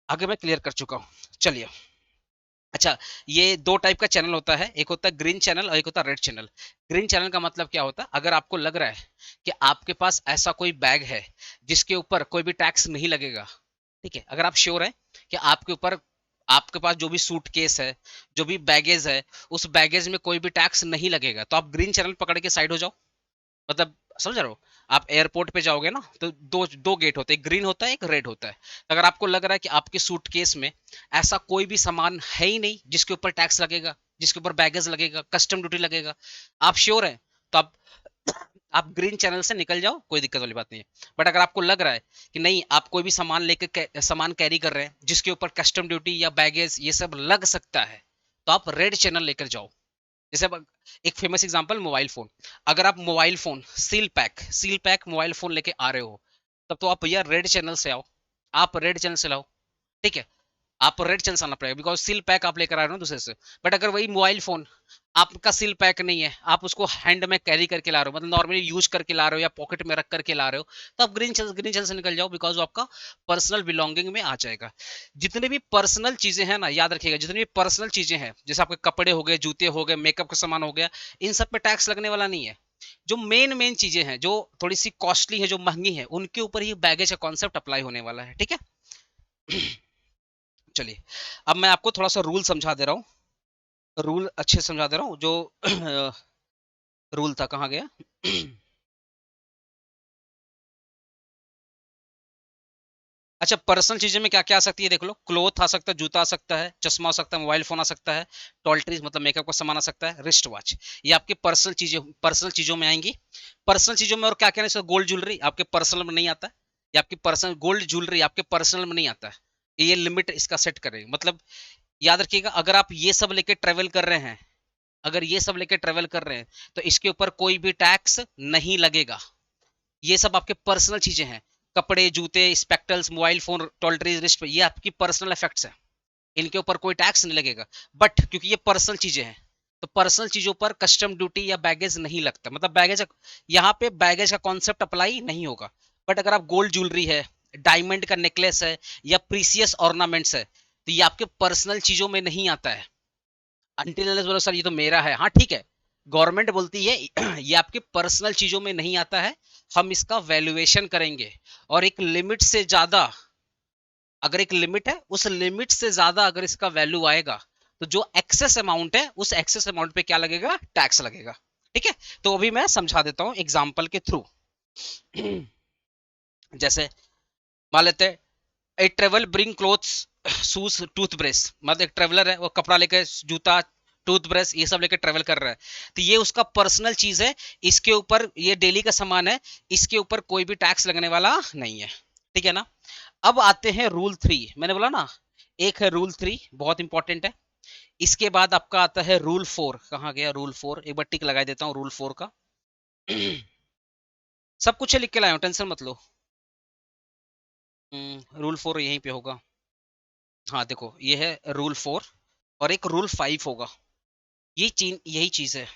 आगे मैं क्लियर कर चुका हूँ, चलिए। अच्छा, ये 2 टाइप का चैनल होता है, एक होता है ग्रीन चैनल और एक होता है रेड चैनल। ग्रीन चैनल का मतलब क्या होता है, अगर आपको लग रहा है कि आपके पास ऐसा कोई बैग है जिसके ऊपर कोई भी टैक्स नहीं लगेगा, ठीक है, अगर आप श्योर है कि आपके पास जो भी सूटकेस है, जो भी बैगेज है, उस बैगेज में कोई भी टैक्स नहीं लगेगा, तो आप ग्रीन चैनल पकड़ के साइड हो जाओ। मतलब समझ रहे हो, आप एयरपोर्ट पे जाओगे ना तो दो दो गेट होते हैं, एक ग्रीन होता है, एक रेड होता है। अगर आपको लग रहा है कि आपके सूटकेस में ऐसा कोई भी सामान है ही नहीं जिसके ऊपर टैक्स लगेगा, जिसके ऊपर बैगेज लगेगा, कस्टम ड्यूटी लगेगा, आप श्योर है, तो आप ग्रीन चैनल से निकल जाओ, कोई दिक्कत वाली बात नहीं है। बट अगर आपको लग रहा है कि नहीं, आप कोई भी सामान लेके सामान कैरी कर रहे हैं जिसके ऊपर कस्टम ड्यूटी या बैगेज ये सब लग सकता है, तो आप रेड चैनल लेकर जाओ। जैसे एक फेमस एग्जांपल मोबाइल फोन, अगर आप mobile phone seal pack mobile phone लेके आ रहे हो, तब तो आप भैया रेड चैनल से आओ, आप रेड चैनल से लाओ, ठीक है। आपको रेड चैनल से आना पड़ेगा बिकॉज सील पैक आप लेकर आ रहे हो दूसरे से। बट अगर वही मोबाइल फोन आपका सील पैक नहीं है, आप उसको हैंड में कैरी करके ला रहे हो, मतलब नॉर्मली यूज करके ला रहे हो या पॉकेट में रख करके ला रहे हो, तो आप ग्रीन चैनल से निकल जाओ बिकॉज वो आपका पर्सनल बिलोंगिंग में आ जाएगा। जितने भी पर्सनल चीजें हैं ना, याद रखिएगा, जितनी भी पर्सनल चीजें हैं, जैसे आपके कपड़े हो गए, जूते हो गए, मेकअप का सामान हो गया, इन सब पे टैक्स लगने वाला नहीं है। जो मेन चीजें हैं, जो थोड़ी सी कॉस्टली है, जो महंगी है, उनके ऊपर ही बैगेज का कॉन्सेप्ट अप्लाई होने वाला है, ठीक है। चलिए, अब मैं आपको थोड़ा सा रूल समझा दे रहा हूँ, रूल अच्छे से समझा दे रहा हूँ। जो रूल था, कहाँ गया? अच्छा, पर्सनल चीजें में क्या क्या आ सकती है देख लो। क्लोथ आ सकता है, जूता आ सकता है, चश्मा आ सकता है, मोबाइल फोन आ सकता है, टॉयलेटरीज मतलब मेकअप का सामान आ सकता है, रिस्ट वॉच, ये आपके पर्सनल चीजों में आएंगी। पर्सनल चीजों में और क्या क्या है? गोल्ड ज्वेलरी आपके पर्सनल में नहीं आता है, या आपकी पर्सनल गोल्ड ज्वेलरी आपके पर्सनल में नहीं आता है। ये लिमिट इसका सेट करेंगे, मतलब याद रखिएगा, अगर आप ये सब लेके ट्रेवल कर रहे हैं, अगर ये सब लेके ट्रेवल कर रहे हैं, तो इसके ऊपर कोई भी टैक्स नहीं लगेगा। ये सब आपके पर्सनल चीजें हैं, कपड़े, जूते, spectacles, mobile phone, toiletries, wrist पे, ये आपकी पर्सनल इफेक्ट्स है, इनके ऊपर कोई टैक्स नहीं लगेगा। बट क्योंकि ये पर्सनल चीजें हैं, तो पर्सनल चीजों पर कस्टम ड्यूटी या बैगेज नहीं लगता, मतलब बैगेज, यहाँ पे बैगेज का कॉन्सेप्ट अप्लाई नहीं होगा। बट अगर आप गोल्ड ज्वेलरी है, डायमंड का नेकलेस है, या प्रीसियस ऑर्नामेंट्स है, तो ये आपके पर्सनल चीजों में नहीं आता है। अनटिल अनलेस बोलो सर ये तो मेरा है, हाँ ठीक है, गवर्नमेंट बोलती है ये आपके पर्सनल चीजों में नहीं आता है, हम इसका वैल्यूएशन करेंगे, और एक लिमिट से ज्यादा, अगर एक लिमिट है, उस लिमिट से ज्यादा अगर इसका वैल्यू आएगा, तो जो एक्सेस अमाउंट है, उस एक्सेस अमाउंट पे क्या लगेगा? टैक्स लगेगा, ठीक है। तो अभी मैं समझा देता हूं एग्जाम्पल के थ्रू। जैसे मान लेते हैं, a travel bring clothes, shoes, toothbrush, मतलब एक ट्रेवलर है, वो कपड़ा लेकर, जूता, टूथब्रश, ये सब लेकर ट्रेवल कर रहा है, तो ये उसका पर्सनल चीज है, इसके ऊपर, ये डेली का सामान है, इसके ऊपर कोई भी टैक्स लगने वाला नहीं है, ठीक है ना। अब आते हैं रूल 3, मैंने बोला ना, एक है रूल 3, बहुत इंपॉर्टेंट है। इसके बाद आपका आता है रूल 4, कहाँ गया रूल 4? एक बार टिक लगा देता हूँ रूल 4 का। सब कुछ लिख के लाया हूँ, टेंशन मत लो। रूल 4 यहीं पे होगा, हाँ देखो, ये है रूल 4, और एक रूल 5 होगा, ये चीन यही चीज है।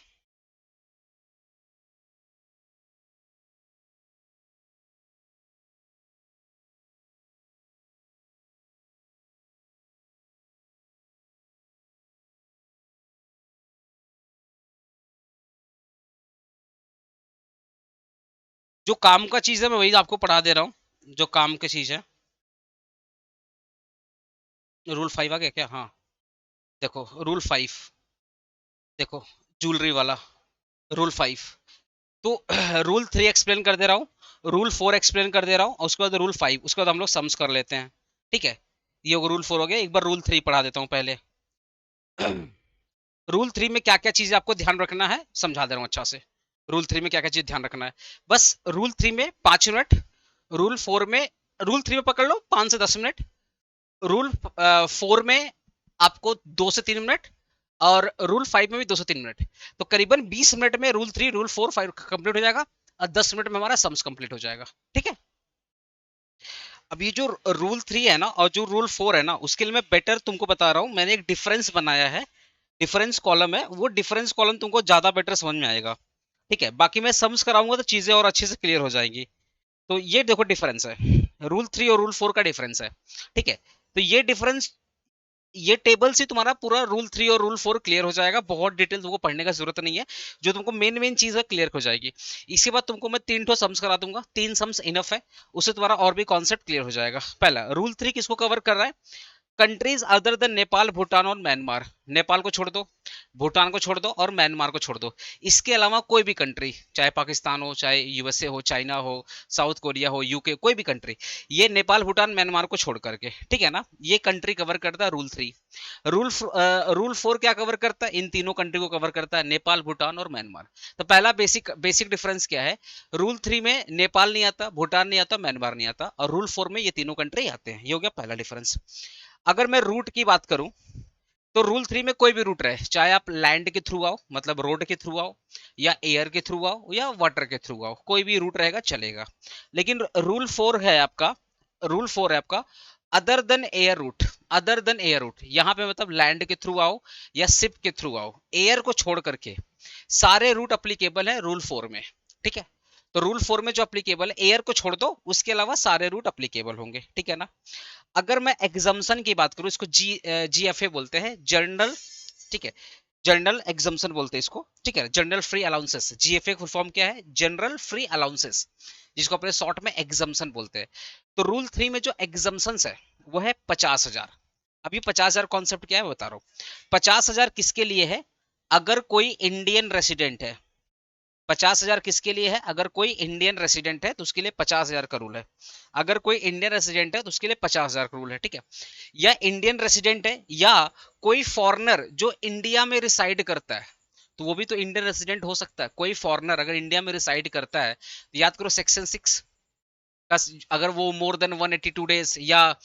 जो काम का चीज है मैं वही आपको पढ़ा दे रहा हूँ, जो काम की चीज है। रूल 5 आ गया क्या? हाँ, देखो रूल 5, देखो, ज्वेलरी वाला रूल 5, तो रूल 3 एक्सप्लेन कर दे रहा हूँ, रूल 4 एक्सप्लेन कर दे रहा हूँ, और उसके बाद रूल 5, उसके बाद हम लोग सम्स कर लेते हैं, ठीक है। ये रूल 4 हो गया, एक बार रूल 3 पढ़ा देता हूँ पहले। रूल 3 में क्या क्या चीजें आपको ध्यान रखना है समझा दे रहा हूँ अच्छा से। रूल 3 में क्या क्या चीज ध्यान रखना है, बस रूल 3 में 5 मिनट, रूल 4 में, रूल 3 में पकड़ लो 5 से 10 मिनट, रूल 4 में आपको 2 से 3 मिनट, और रूल 5 में भी 2 से 3 मिनट, तो करीबन 20 मिनट में रूल 3, रूल 4, 5 कंप्लीट हो जाएगा, और 10 मिनट में हमारा सम्स कंप्लीट हो जाएगा, ठीक है। अब ये जो रूल 3 है ना, और जो रूल 4 है ना, उसके लिए मैं बेटर तुमको बता रहा हूँ, मैंने एक डिफरेंस बनाया है, डिफरेंस कॉलम है, वो डिफरेंस कॉलम तुमको ज्यादा बेटर समझ में आएगा, ठीक है। बाकी मैं सम्स कराऊंगा तो चीजें और अच्छे से क्लियर हो जाएंगी। तो ये देखो डिफरेंस है, रूल 3 और रूल 4 का डिफरेंस है, ठीक है। तो ये डिफरेंस, ये टेबल से तुम्हारा पूरा रूल 3 और रूल 4 क्लियर हो जाएगा, बहुत डिटेल तुमको पढ़ने का जरूरत नहीं है, जो तुमको मेन चीज है क्लियर हो जाएगी। इसके बाद तुमको मैं 3 ठो सम्स करा दूंगा, 3 सम्स इनफ है, उससे तुम्हारा और भी कॉन्सेप्ट क्लियर हो जाएगा। पहला रूल 3 किसको कवर कर रहा है? Countries other than Nepal, Bhutan और म्यांमार, नेपाल को छोड़ दो, भूटान को छोड़ दो, और म्यांमार को छोड़ दो, इसके अलावा कोई भी कंट्री, चाहे पाकिस्तान हो, चाहे यूएसए हो, चाइना हो, साउथ कोरिया हो, यूके, कोई भी कंट्री, ये नेपाल, भूटान, म्यांमार को छोड़ करके, ठीक है ना, ये कंट्री कवर करता है रूल 3। रूल 4 क्या कवर करता है? इन तीनों कंट्री को कवर करता है, नेपाल, भूटान और म्यांमार। तो पहला बेसिक बेसिक डिफरेंस क्या है? रूल 3 में नेपाल नहीं आता, भूटान नहीं आता, म्यांमार नहीं आता, और रूल 4 में ये तीनों कंट्री आते हैं, ये हो गया पहला डिफरेंस। अगर मैं रूट की बात करूं, तो रूल 3 में कोई भी रूट रहे, चाहे आप लैंड के थ्रू आओ, मतलब रोड के थ्रू आओ, या एयर के थ्रू आओ, या वाटर के थ्रू आओ, कोई भी रूट रहेगा चलेगा। लेकिन रूल 4 है आपका, other than air root. Other than air root यहाँ पे मतलब लैंड के थ्रू आओ या शिप के थ्रू आओ, एयर को छोड़ करके सारे रूट अप्लीकेबल है रूल 4 में। ठीक है, तो रूल 4 में जो अप्लीकेबल है, एयर को छोड़ दो, उसके अलावा सारे रूट अप्लीकेबल होंगे। ठीक है ना। अगर मैं एग्जाम्सन की बात करूं, इसको जीएफए बोलते हैं, जनरल, ठीक है, जनरल एग्जाम्सन बोलते हैं इसको। ठीक है, general free allowances, GFA full form क्या है, जनरल फ्री अलाउंसेस, जिसको अपने शॉर्ट में एग्जाम्सन बोलते हैं। तो रूल 3 में जो एग्जाम्सन है वो है 50,000। अभी 50,000 कॉन्सेप्ट क्या है बता रहा हूं। 50,000 किसके लिए है, अगर कोई इंडियन रेसिडेंट है। 50,000 किसके लिए है, अगर कोई इंडियन रेसिडेंट है तो उसके लिए 50,000 का रूल है। अगर कोई इंडियन रेसिडेंट है तो उसके लिए 50,000 का रूल है। ठीक है, या इंडियन रेसिडेंट है, या कोई फॉरेनर जो इंडिया में रिसाइड करता है, तो वो भी तो इंडियन रेसिडेंट हो सकता है। कोई फॉरेनर अगर इंडिया में रिसाइड करता है, तो याद करो सेक्शन 6 का, अगर वो मोर देन 182 डेज, या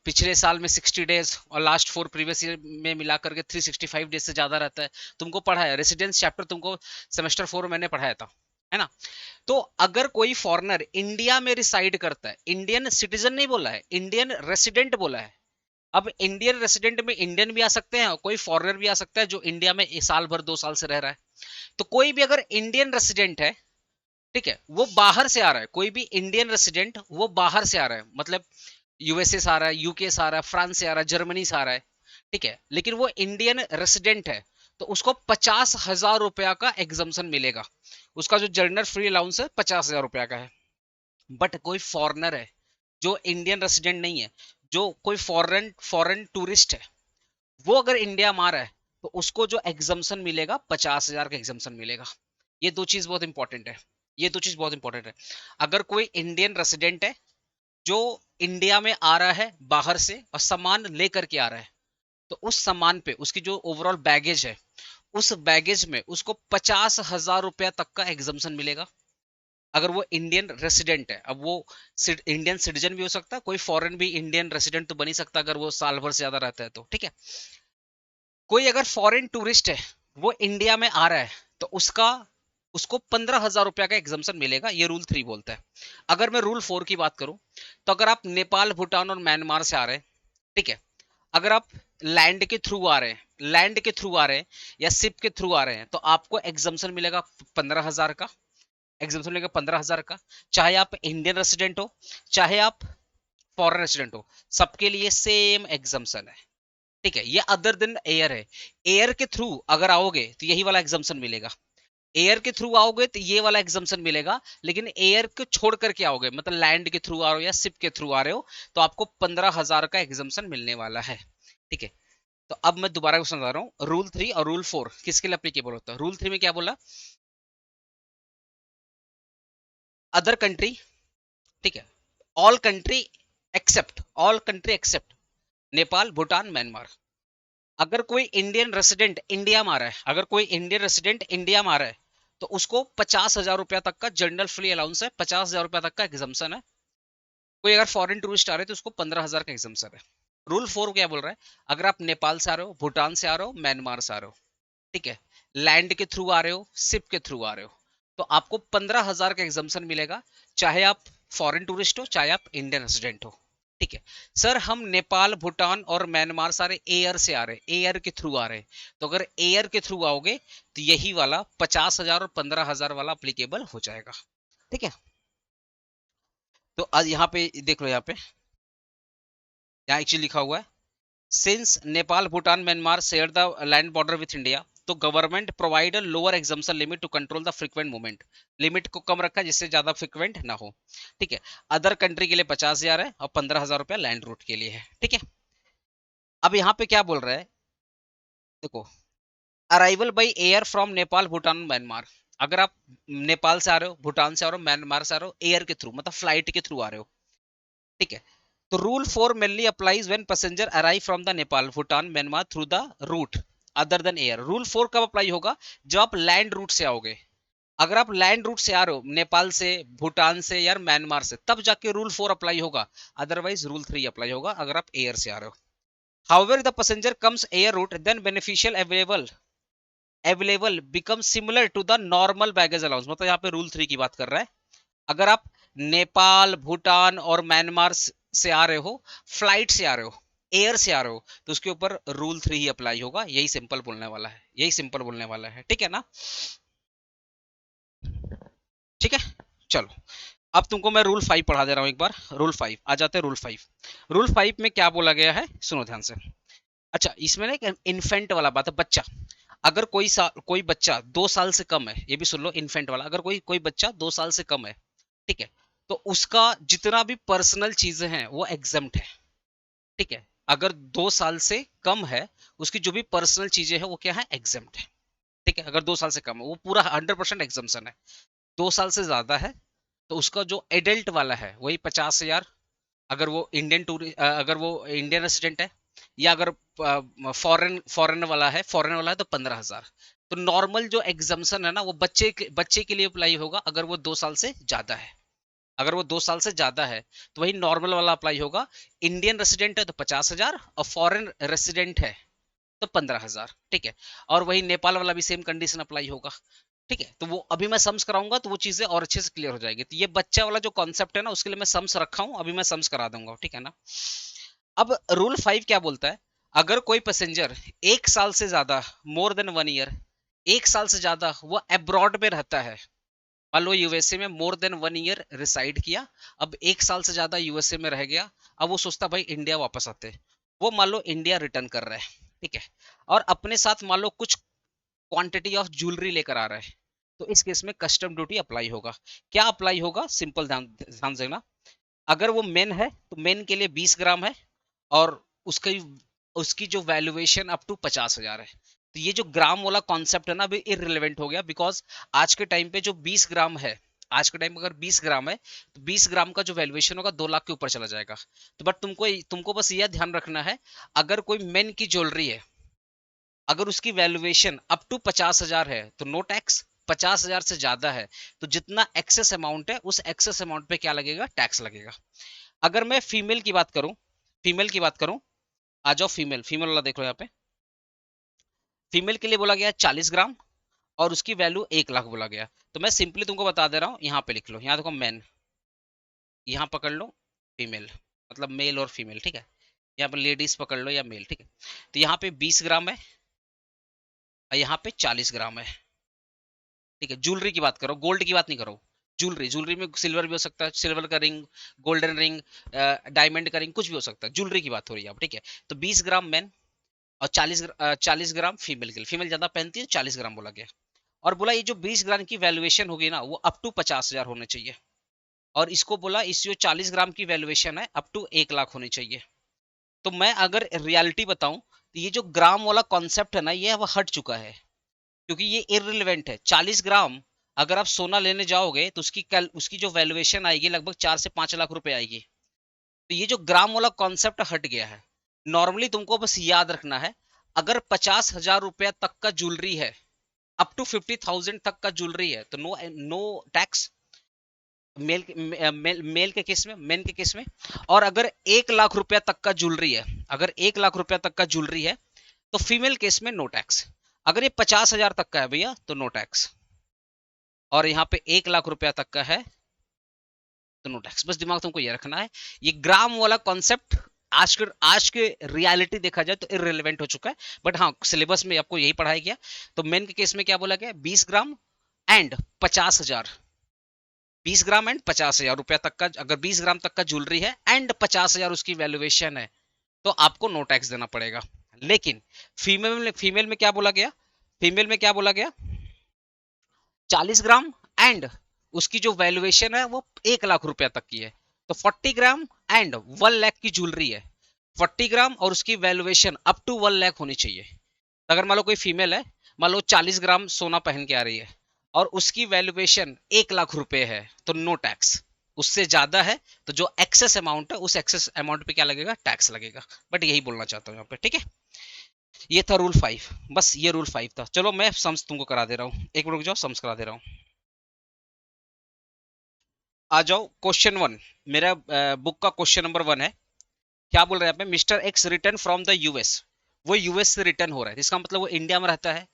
पिछले साल में 60 डेज, और लास्ट 4 प्रीवियस ईयर में मिलाकर के 365 डेज से ज्यादा रहता है। तुमको पढ़ा है रेसिडेंस चैप्टर, तुमको सेमेस्टर 4 मैंने पढ़ाया था, है ना। तो अगर कोई फॉरेनर इंडिया में रिसाइड करता है, इंडियन सिटीजन नहीं बोला है, इंडियन रेसिडेंट बोला है। अब इंडियन रेसिडेंट में इंडियन भी आ सकते हैं और कोई फॉरेनर भी आ सकता है जो इंडिया में साल भर 2 साल से रह रहा है। तो कोई भी अगर इंडियन रेसिडेंट है, ठीक है, वो बाहर से आ रहा है, कोई भी इंडियन रेसिडेंट वो बाहर से आ रहा है, मतलब यूएसए से आ रहा है, यूके से आ रहा है, फ्रांस से आ रहा है, जर्मनी से आ रहा है, ठीक है, लेकिन वो इंडियन रेसिडेंट है, तो उसको 50,000 रुपया का एग्जाम्शन मिलेगा। उसका जो जर्नल फ्री अलाउंस है 50,000 रुपया का है। बट कोई फॉरेनर है जो इंडियन रेसिडेंट नहीं है, जो कोई फॉरेन फॉरेन टूरिस्ट है, वो अगर इंडिया में आ रहा है, तो उसको जो एग्जाम्शन मिलेगा 50,000 का एग्जाम्शन मिलेगा। ये दो चीज बहुत इंपॉर्टेंट है। ये दो चीज बहुत इंपॉर्टेंट है। अगर कोई इंडियन रेसिडेंट है जो इंडिया में आ रहा है बाहर से और सामान लेकर के आ रहा है, तो उस सामान पे उसकी जो ओवरऑल बैगेज है, उस बैगेज में उसको 50,000 रुपया तक का एग्जाम्शन मिलेगा, अगर वो इंडियन रेसिडेंट है। अब वो इंडियन सिटीजन भी हो सकता है, कोई फॉरेन भी इंडियन रेसिडेंट तो बन ही सकता है अगर वो साल भर से ज्यादा रहता है तो। ठीक है, कोई अगर फॉरेन टूरिस्ट है, वो इंडिया में आ रहा है, तो उसको 15,000 रुपया का एग्जाम्शन मिलेगा, ये रूल 3 बोलता है। अगर मैं रूल 4 की बात करूं, तो अगर आप नेपाल, भूटान और म्यांमार से आ रहे हैं, ठीक है, अगर आप लैंड के थ्रू आ रहे हैं, लैंड के थ्रू आ रहे हैं या शिप के थ्रू आ रहे हैं, तो आपको एग्जाम्शन मिलेगा 15,000 का। एग्जाम्शन मिलेगा 15,000 का, चाहे आप इंडियन रेसिडेंट हो, चाहे आप फॉरेन रेसिडेंट हो, सबके लिए सेम एग्जाम्शन है। ठीक है, ये अदर देन एयर है। एयर के थ्रू अगर आओगे तो यही वाला एग्जाम्शन मिलेगा, एयर के थ्रू आओगे तो ये वाला एग्जाम्शन मिलेगा। लेकिन एयर को छोड़ करके आओगे, मतलब लैंड के थ्रू आ रहे हो या शिप के थ्रू आ रहे हो, तो आपको 15,000 का एग्जाम्शन मिलने वाला है। ठीक है, तो अब मैं दोबारा क्वेश्चन बता रहा हूँ, रूल 3 और रूल 4 किसके लिए अप्लीकेबल होता है। रूल 3 में क्या बोला, अदर कंट्री, ठीक है, all country accept, all country accept Nepal, Bhutan, Myanmar. अगर कोई इंडियन रेसिडेंट इंडिया में आ रहा है, अगर कोई इंडियन रेसिडेंट इंडिया में आ रहा है, तो उसको 50,000 रुपया तक का जनरल फ्री अलाउंस है, 50,000 रुपया तक का एग्जाम्शन है। कोई अगर फॉरेन टूरिस्ट आ रहे हैं तो उसको 15,000 का एग्जाम्शन है। रूल 4 क्या बोल रहा है, अगर आप नेपाल से आ रहे हो, भूटान से आ रहे हो, म्यांमार से आ रहे हो, ठीक है, लैंड के थ्रू आ रहे हो, शिप के थ्रू आ रहे हो, तो आपको 15,000 का एग्जाम्शन मिलेगा, चाहे आप फॉरेन टूरिस्ट हो, चाहे आप इंडियन रेसिडेंट हो। ठीक है, सर हम नेपाल, भूटान और म्यांमार सारे एयर से आ रहे हैं, एयर के थ्रू आ रहे हैं, तो अगर एयर के थ्रू आओगे तो यही वाला 50,000 और 15,000 वाला अप्लीकेबल हो जाएगा। ठीक है, तो आज यहाँ पे देख लो, यहाँ एक्चुअली लिखा हुआ है, since Nepal, Bhutan, Myanmar share the land border with India, तो government provide a lower exemption limit to control the frequent movement. Limit को कम रखा है जिससे ज्यादा फ्रीक्वेंट ना हो। ठीक है, अदर कंट्री के लिए 50,000 है और 15,000 रुपया लैंड रूट के लिए है। ठीक है, अब यहाँ पे क्या बोल रहा है, देखो, arrival by air from Nepal, Bhutan, Myanmar. अगर आप नेपाल से आ रहे हो, भूटान से आ रहे हो, म्यांमार से आ रहे हो, एयर के थ्रू मतलब फ्लाइट के थ्रू आ रहे हो, ठीक है, तो rule 4 mainly applies when passenger arrive from the Nepal, Bhutan, Myanmar through the route other than air. Rule 4 कब अप्लाई होगा, जब आप लैंड रूट से आओगे। अगर आप लैंड रूट से आ रहे हो, नेपाल से, भूटान से या म्यांमार से, तब जाके रूल 4 अप्लाई होगा, अदरवाइज रूल 3 अप्लाई होगा अगर आप एयर से आ रहे हो। However the passenger comes air route then beneficial available become similar to the normal baggage allowance. मतलब यहाँ पे रूल 3 की बात कर रहा है। अगर आप नेपाल, भूटान और म्यांमार से आ रहे हो, फ्लाइट से आ रहे हो, एयर से आ रहे हो, तो उसके ऊपर रूल 3 ही अप्लाई होगा। यही सिंपल बोलने वाला है, यही सिंपल बोलने वाला है, ठीक है ना? ठीक है, चलो अब तुमको मैं रूल 5 पढ़ा दे रहा हूं एक बार। रूल 5 आ जाते हैं। रूल 5 में क्या बोला गया है, सुनो ध्यान से। अच्छा, इसमें ना एक इन्फेंट वाला बात है, बच्चा। अगर कोई बच्चा 2 साल से कम है, ये भी सुन लो, इन्फेंट वाला, अगर कोई कोई बच्चा 2 साल से कम है, ठीक है, तो उसका जितना भी पर्सनल चीजें हैं वो एग्जम्प्ट है। ठीक है, अगर 2 साल से कम है, उसकी जो भी पर्सनल चीजें हैं वो क्या है, एग्जम्प्ट है। ठीक है, अगर 2 साल से कम है वो पूरा 100% एग्जम्पशन है। 2 साल से ज्यादा है तो उसका जो एडल्ट वाला है वही 50,000, अगर वो अगर वो इंडियन रेसिडेंट है, या अगर फॉरेन वाला है तो 15,000। तो नॉर्मल जो एग्जम्पशन है ना, वो बच्चे के लिए अप्लाई होगा अगर वो 2 साल से ज्यादा है। अगर वो 2 साल से ज्यादा है तो वही नॉर्मल वाला अप्लाई होगा। इंडियन रेसिडेंट है तो 50,000, और फॉरेन रेसिडेंट है तो 15,000। ठीक है, और वही नेपाल वाला भी सेम कंडीशन अप्लाई होगा। ठीक है, तो वो अभी मैं सम्स कराऊंगा तो वो चीजें और अच्छे से क्लियर हो जाएगी। तो ये बच्चा वाला जो कॉन्सेप्ट है ना, उसके लिए मैं सम्स रखा हूं, अभी मैं सम्स करा दूंगा, ठीक है ना? अब रूल 5 क्या बोलता है, अगर कोई पैसेंजर 1 साल से ज्यादा, मोर देन 1 ईयर, 1 साल से ज्यादा वो अब्रॉड में रहता है। मान लो यूएसए में मोर देन 1 ईयर रिसाइड किया, अब 1 साल से ज्यादा यूएसए में रह गया, अब वो सोचता भाई इंडिया वापस आते, वो मान लो इंडिया रिटर्न कर रहा है, ठीक है, और अपने साथ मान लो कुछ क्वांटिटी ऑफ ज्वेलरी लेकर आ रहा है, तो इस केस में कस्टम ड्यूटी अप्लाई होगा। क्या अप्लाई होगा, सिंपल ध्यान ध्यान देना। अगर वो मेन है तो मेन के लिए 20 ग्राम है, और उसकी उसकी जो वैल्यूएशन अप टू 50,000 है। तो ये जो ग्राम वाला कॉन्सेप्ट है ना, अभी इररिलेवेंट हो गया, बिकॉज आज के टाइम पे जो 20 ग्राम है, आज के टाइम में अगर 20 ग्राम है तो 20 ग्राम का जो वैल्यूएशन होगा 2 लाख के ऊपर चला जाएगा। तो बट तुमको तुमको बस यह ध्यान रखना है, अगर कोई मेन की ज्वेलरी है, अगर उसकी वैल्यूएशन अप टू 50,000 है तो नो टैक्स। 50,000 से ज्यादा है तो जितना एक्सेस अमाउंट है उस एक्सेस अमाउंट पे क्या लगेगा, टैक्स लगेगा। अगर मैं फीमेल की बात करूं, फीमेल की बात करूं, आ जाओ फीमेल, फीमेल वाला देख लो यहाँ पे। फीमेल के लिए बोला गया 40 ग्राम, और उसकी वैल्यू 1 लाख बोला गया। तो मैं सिंपली तुमको बता दे रहा हूँ, यहाँ पे लिख लो, यहाँ देखो मैन, यहाँ पकड़ लो फीमेल, मतलब मेल और फीमेल, ठीक है, यहाँ पे लेडीज पकड़ लो या मेल, ठीक है। तो यहाँ पे 20 ग्राम है और यहाँ पे 40 ग्राम है। ठीक है, ज्वेलरी की बात करो, गोल्ड की बात नहीं करो। ज्वेलरी, ज्वेलरी में सिल्वर भी हो सकता है, सिल्वर का रिंग, गोल्डन रिंग, डायमंड का रिंग, कुछ भी हो सकता है, ज्वेलरी की बात हो रही है अब, ठीक है। तो 20 ग्राम मैन और 40 ग्राम फीमेल के लिए, फीमेल ज्यादा पहनती है, 40 ग्राम बोला गया। और बोला ये जो 20 ग्राम की वैल्यूएशन होगी ना, वो अप टू 50,000 होने चाहिए। और इसको बोला इस जो 40 ग्राम की वैल्यूएशन है अप टू 1 लाख होनी चाहिए। तो मैं अगर रियलिटी बताऊं तो ये जो ग्राम वाला कॉन्सेप्ट है ना, ये अब हट चुका है, क्योंकि ये इररिलेवेंट है। 40 ग्राम अगर आप सोना लेने जाओगे तो उसकी जो वैल्यूएशन आएगी लगभग 4 से 5 लाख रुपए आएगी। तो ये जो ग्राम वाला कॉन्सेप्ट हट गया है। नॉर्मली तुमको बस याद रखना है, अगर 50,000 रुपया तक का ज्वेलरी है, अप टू 50,000 तक का ज्वेलरी है, तो नो टैक्स। मेल के केस में, मेन के केस में। और अगर 1 लाख रुपया तक का ज्वेलरी है, अगर 1 लाख रुपया तक का ज्वेलरी है तो फीमेल केस में नो टैक्स। अगर ये 50,000 तक का है भैया तो नो टैक्स, और यहाँ पे 1 लाख रुपया तक का है तो नो टैक्स। बस दिमाग तुमको ये रखना है। ये ग्राम वाला कॉन्सेप्ट आज के रियलिटी देखा जाए तो इररिलेवेंट हो चुका है, बट हाँ सिलेबस में आपको यही पढ़ाया गया। तो मेन के केस में क्या बोला गया, 20 ग्राम एंड 50,000, 20 ग्राम एंड 50,000 रुपया तक का, अगर 20 ग्राम तक का ज्वेलरी है एंड 50,000 उसकी वैल्यूएशन है, तो आपको नो टैक्स देना पड़ेगा। लेकिन फीमेल में क्या बोला गया, फीमेल में क्या बोला गया, 40 ग्राम एंड उसकी जो वैल्यूएशन है वो 1 लाख रुपया तक की है। तो 40 ग्राम एंड 1 लाख की ज्वेलरी है, 40 ग्राम और उसकी वैल्यूएशन अप टू 1 लाख होनी चाहिए। अगर मान लो कोई फीमेल है, मान लो 40 ग्राम सोना पहन के आ रही है और उसकी वैल्यूएशन 1 लाख रुपए है, तो नो टैक्स। उससे ज्यादा है तो जो एक्सेस अमाउंट है उस एक्सेस अमाउंट पे क्या लगेगा, टैक्स लगेगा। बट यही बोलना चाहता हूँ यहाँ पे, ठीक है। ये था रूल 5, बस ये रूल 5 था। चलो मैं सम्स तुमको करा दे रहा हूँ, एक मिनट रुक जाओ, सम्स करा दे रहा हूँ। आ जाओ क्वेश्चन 1, मेरा बुक का क्वेश्चन नंबर 1 है। क्या बोल रहे हैं यहाँ पे, mister x return from the US, वो यूएस से रिटर्न हो रहा है, इसका मतलब वो इंडिया में रहता है,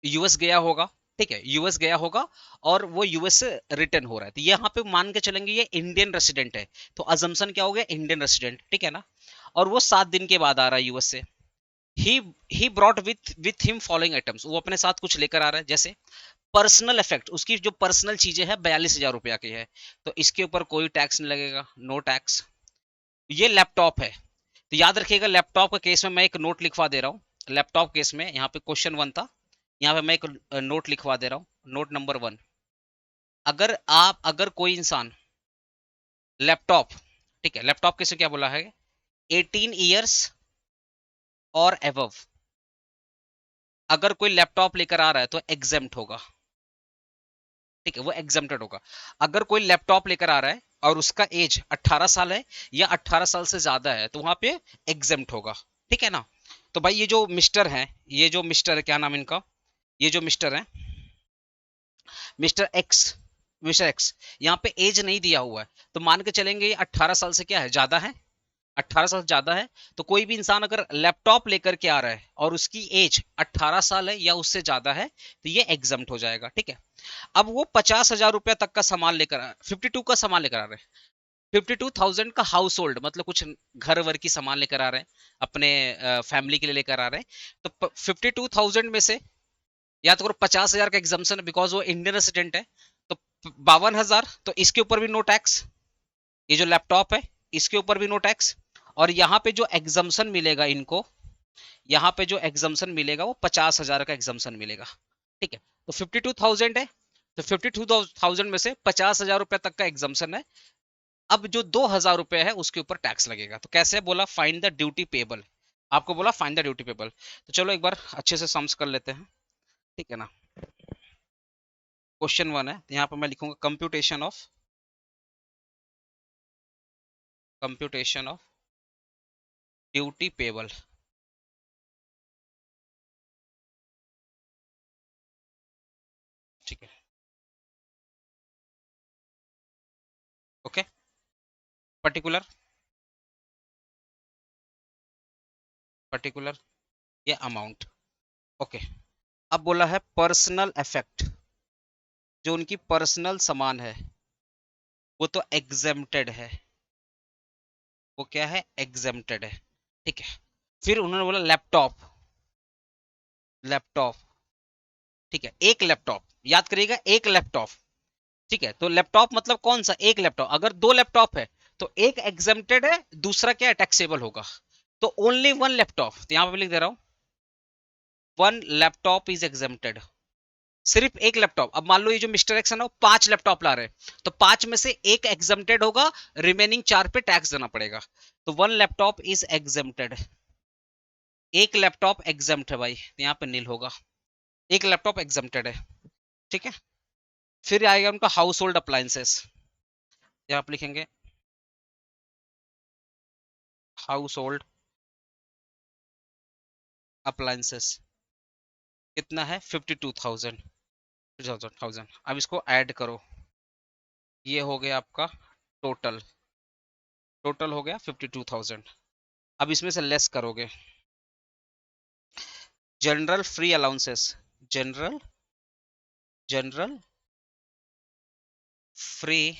यूएस गया होगा, ठीक है, यूएस गया होगा और वो यूएस से रिटर्न हो रहा है, तो यहाँ पे मान के चलेंगे ये इंडियन रेसिडेंट है, तो अजम्पशन क्या हो गया, इंडियन रेसिडेंट, ठीक है ना। और वो 7 दिन के बाद आ रहा है यूएस से। He he brought with him following items, वो अपने साथ कुछ लेकर आ रहा है, जैसे पर्सनल इफेक्ट, उसकी जो पर्सनल चीजें हैं 42,000 रुपया की है, तो इसके ऊपर कोई टैक्स नहीं लगेगा, नो टैक्स। ये लैपटॉप है, तो याद रखिएगा लैपटॉप का केस में मैं एक नोट लिखवा दे रहा हूँ, लैपटॉप केस में यहाँ पे क्वेश्चन 1 था, यहाँ पे मैं एक नोट लिखवा दे रहा हूँ, नोट नंबर 1। अगर कोई इंसान लैपटॉप, ठीक है, लैपटॉप कैसे क्या बोला है, 18 ईयर्स और एबव, अगर कोई लैपटॉप लेकर आ रहा है तो एग्जेम्प्ट होगा, ठीक है, वो एग्जेम्प्टेड होगा। अगर कोई लैपटॉप लेकर आ रहा है और उसका एज 18 साल है या 18 साल से ज्यादा है तो वहां पे एग्जेम्प्ट होगा, ठीक है ना। तो भाई ये जो मिस्टर है, ये जो मिस्टर है, क्या नाम इनका, ये जो मिस्टर है, मिस्टर एक्स, मिस्टर एक्स, यहाँ पे एज नहीं दिया हुआ है, तो मान के चलेंगे ये 18 साल से क्या है, ज्यादा है, 18 साल ज्यादा है, तो कोई भी इंसान अगर लैपटॉप लेकर के आ रहा है और उसकी एज 18 साल है या उससे ज्यादा है तो ये एग्जम्प्ट हो जाएगा, ठीक है। अब वो 50,000 रुपया तक का सामान लेकर 52 का सामान लेकर आ रहे हैं, 52,000 का हाउस होल्ड, मतलब कुछ घर वर की सामान लेकर आ रहे हैं, अपने फैमिली के लिए लेकर आ रहे हैं, तो 52,000 में से या तो 50,000 का एग्जाम्शन बिकॉज वो इंडियन रेसिडेंट है, तो 52,000, तो इसके ऊपर भी नो टैक्स, ये जो लैपटॉप है इसके ऊपर भी नो टैक्स, और यहाँ पे जो एग्जाम्शन मिलेगा इनको, यहाँ पे जो एग्जाम्शन मिलेगा वो 50,000 का एग्जाम्शन मिलेगा, ठीक है। तो 52,000 है, तो 52,000 में से 50,000 रुपए तक का एग्जाम्शन है, अब जो 2,000 रुपए है उसके ऊपर टैक्स लगेगा, तो कैसे बोला, फाइंड द ड्यूटी पेबल, आपको बोला फाइंड द ड्यूटी पेबल, तो चलो एक बार अच्छे से सम्स कर लेते हैं, ठीक है ना। क्वेश्चन 1 है, यहाँ पर मैं लिखूंगा कंप्यूटेशन ऑफ ड्यूटी पेबल, ठीक है, ओके, पर्टिकुलर, पर्टिकुलर, ये अमाउंट, ओके। अब बोला है पर्सनल इफेक्ट, जो उनकी पर्सनल सामान है वो तो एग्जेम्प्टेड है, वो क्या है, एग्जेम्प्टेड है, ठीक है। फिर उन्होंने बोला लैपटॉप, लैपटॉप, ठीक है, एक लैपटॉप, याद करिएगा एक लैपटॉप, ठीक है, तो लैपटॉप मतलब कौन सा, एक लैपटॉप, अगर दो लैपटॉप है तो एक एग्जेम्प्टेड है, दूसरा क्या है, टैक्सेबल होगा, तो ओनली वन लैपटॉप, तो यहां पर लिख दे रहा हूं, वन लैपटॉप इज एग्जेम्प्टेड, सिर्फ एक लैपटॉप। अब मान लो ये जो मिस्टर एक्स है ना वो 5 लैपटॉप ला रहे हैं, तो 5 में से एक एग्जेम्प्टेड होगा, रिमेनिंग 4 पे टैक्स देना पड़ेगा, तो वन लैपटॉप इज एग्जेम्प्टेड, एक लैपटॉप एग्जेम्प्ट है भाई, तो यहाँ पे नील होगा, एक लैपटॉप एग्जेम्प्टेड है, ठीक है। फिर आएगा उनका हाउस होल्ड अप्लायंसेस, यहाँ पे लिखेंगे हाउस होल्ड अप्लायंसेस, कितना है, 52,000, अब इसको ऐड करो, ये हो गया आपका टोटल, टोटल हो गया 52,000, अब इसमें से लेस करोगे, general free allowances, general, general free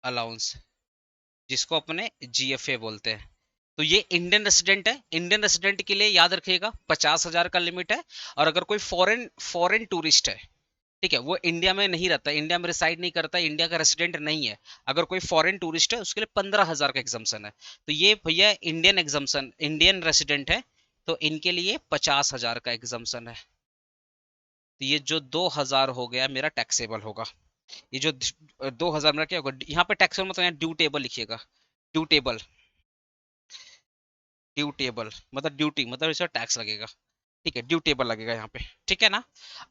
allowance, जिसको अपने जीएफए बोलते हैं, तो ये इंडियन रेसिडेंट है, इंडियन रेसिडेंट के लिए याद रखिएगा 50,000 का लिमिट है, और अगर कोई फॉरेन फॉरेन टूरिस्ट है, ठीक है, वो इंडिया में नहीं रहता, इंडिया में रिसाइड नहीं करता, इंडिया का रेसिडेंट नहीं है, अगर कोई फॉरेन टूरिस्ट है उसके लिए 15,000 का एग्जाम्शन है, तो ये भैया इंडियन एग्जाम्शन, इंडियन रेसिडेंट है, तो इनके लिए 50,000 का एग्जाम्शन है, तो ये जो 2,000 हो गया मेरा टैक्सेबल होगा, ये जो 2,000 मेरा क्या होगा, यहाँ पे टैक्सेबल मतलब यहाँ ड्यू टेबल लिखिएगा, ड्यू टेबल, ड्यू टेबल मतलब ड्यूटी, मतलब इसका टैक्स लगेगा, ठीक है, ड्यू टेबल लगेगा यहाँ पे, ठीक है ना।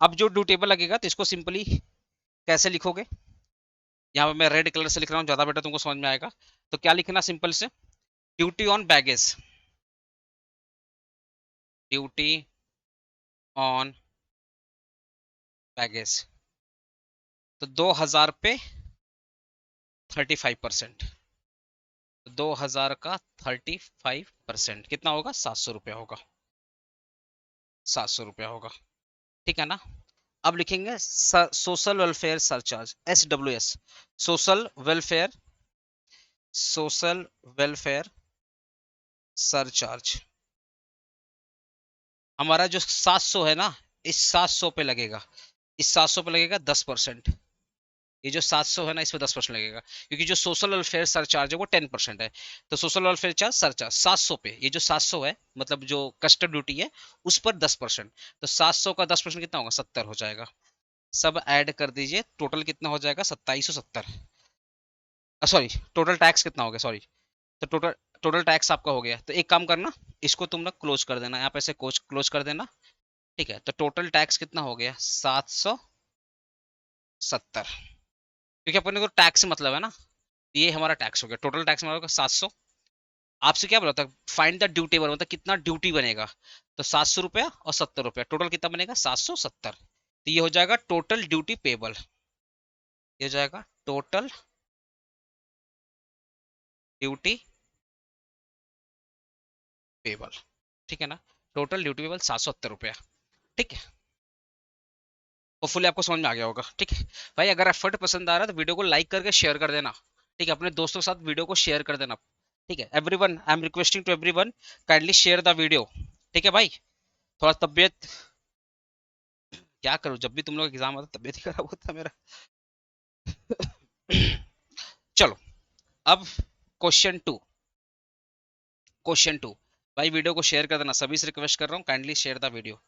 अब जो ड्यू टेबल लगेगा तो इसको सिंपली कैसे लिखोगे, यहाँ पे मैं रेड कलर से लिख रहा हूँ, ज्यादा बेटर तुमको समझ में आएगा, तो क्या लिखना सिंपल से, duty on baggage, duty on baggage, तो 2,000 पे 35%, 2000 का 35%, कितना होगा? 700 रुपया होगा, 700 रुपया होगा, ठीक है ना। अब लिखेंगे social welfare surcharge, SWS, social welfare, social welfare surcharge. हमारा जो 700 है ना, इस 700 पे लगेगा, इस 700 पे लगेगा 10%। ये जो 700 है ना, इस पे 10% लगेगा, क्योंकि जो सोशल वेलफेयर सरचार्ज है वो 10% है। तो सोशल वेलफेयर चार्ज सरचार्ज 700 पे, ये जो 700 है मतलब जो कस्टम ड्यूटी है उस पर 10%। तो 700 का 10% कितना होगा? 70 हो जाएगा। सब ऐड कर दीजिए, टोटल कितना हो जाएगा? 2770। सॉरी, टोटल टैक्स कितना हो गया? सॉरी, तो टोटल टोटल टैक्स आपका हो गया। तो एक काम करना, इसको तुम ना क्लोज कर देना, यहाँ पे से क्लोज कर देना, ठीक है। तो टोटल टैक्स कितना हो गया? 770, क्योंकि अपने को टैक्स से मतलब है ना। ये हमारा टैक्स हो गया, टोटल टैक्स हमारा 700। आपसे क्या बोला था? फाइंड द ड्यूटेबल, मतलब कितना ड्यूटी बनेगा। तो 700 रुपया और 70 रुपया, टोटल कितना बनेगा? 770। तो ये हो जाएगा टोटल ड्यूटी पेबल, ये हो जाएगा टोटल ड्यूटी पेबल, ठीक है ना। टोटल ड्यूटी पेबल 770 रुपया, ठीक है। होपफुली आपको समझ में आ गया होगा, ठीक है भाई। अगर एफर्ट पसंद आ रहा है तो वीडियो को लाइक करके शेयर कर देना, ठीक है। अपने दोस्तों के साथ वीडियो को शेयर कर देना, ठीक है। Everyone, I am requesting to everyone, kindly share the video, ठीक है भाई। थोड़ा तबियत, क्या करूं, जब भी तुम लोग एग्जाम आता तबियत ही खराब होता है मेरा। चलो, अब क्वेश्चन 2, क्वेश्चन 2। भाई वीडियो को शेयर कर देना, सभी से रिक्वेस्ट कर रहा हूँ, kindly share the video.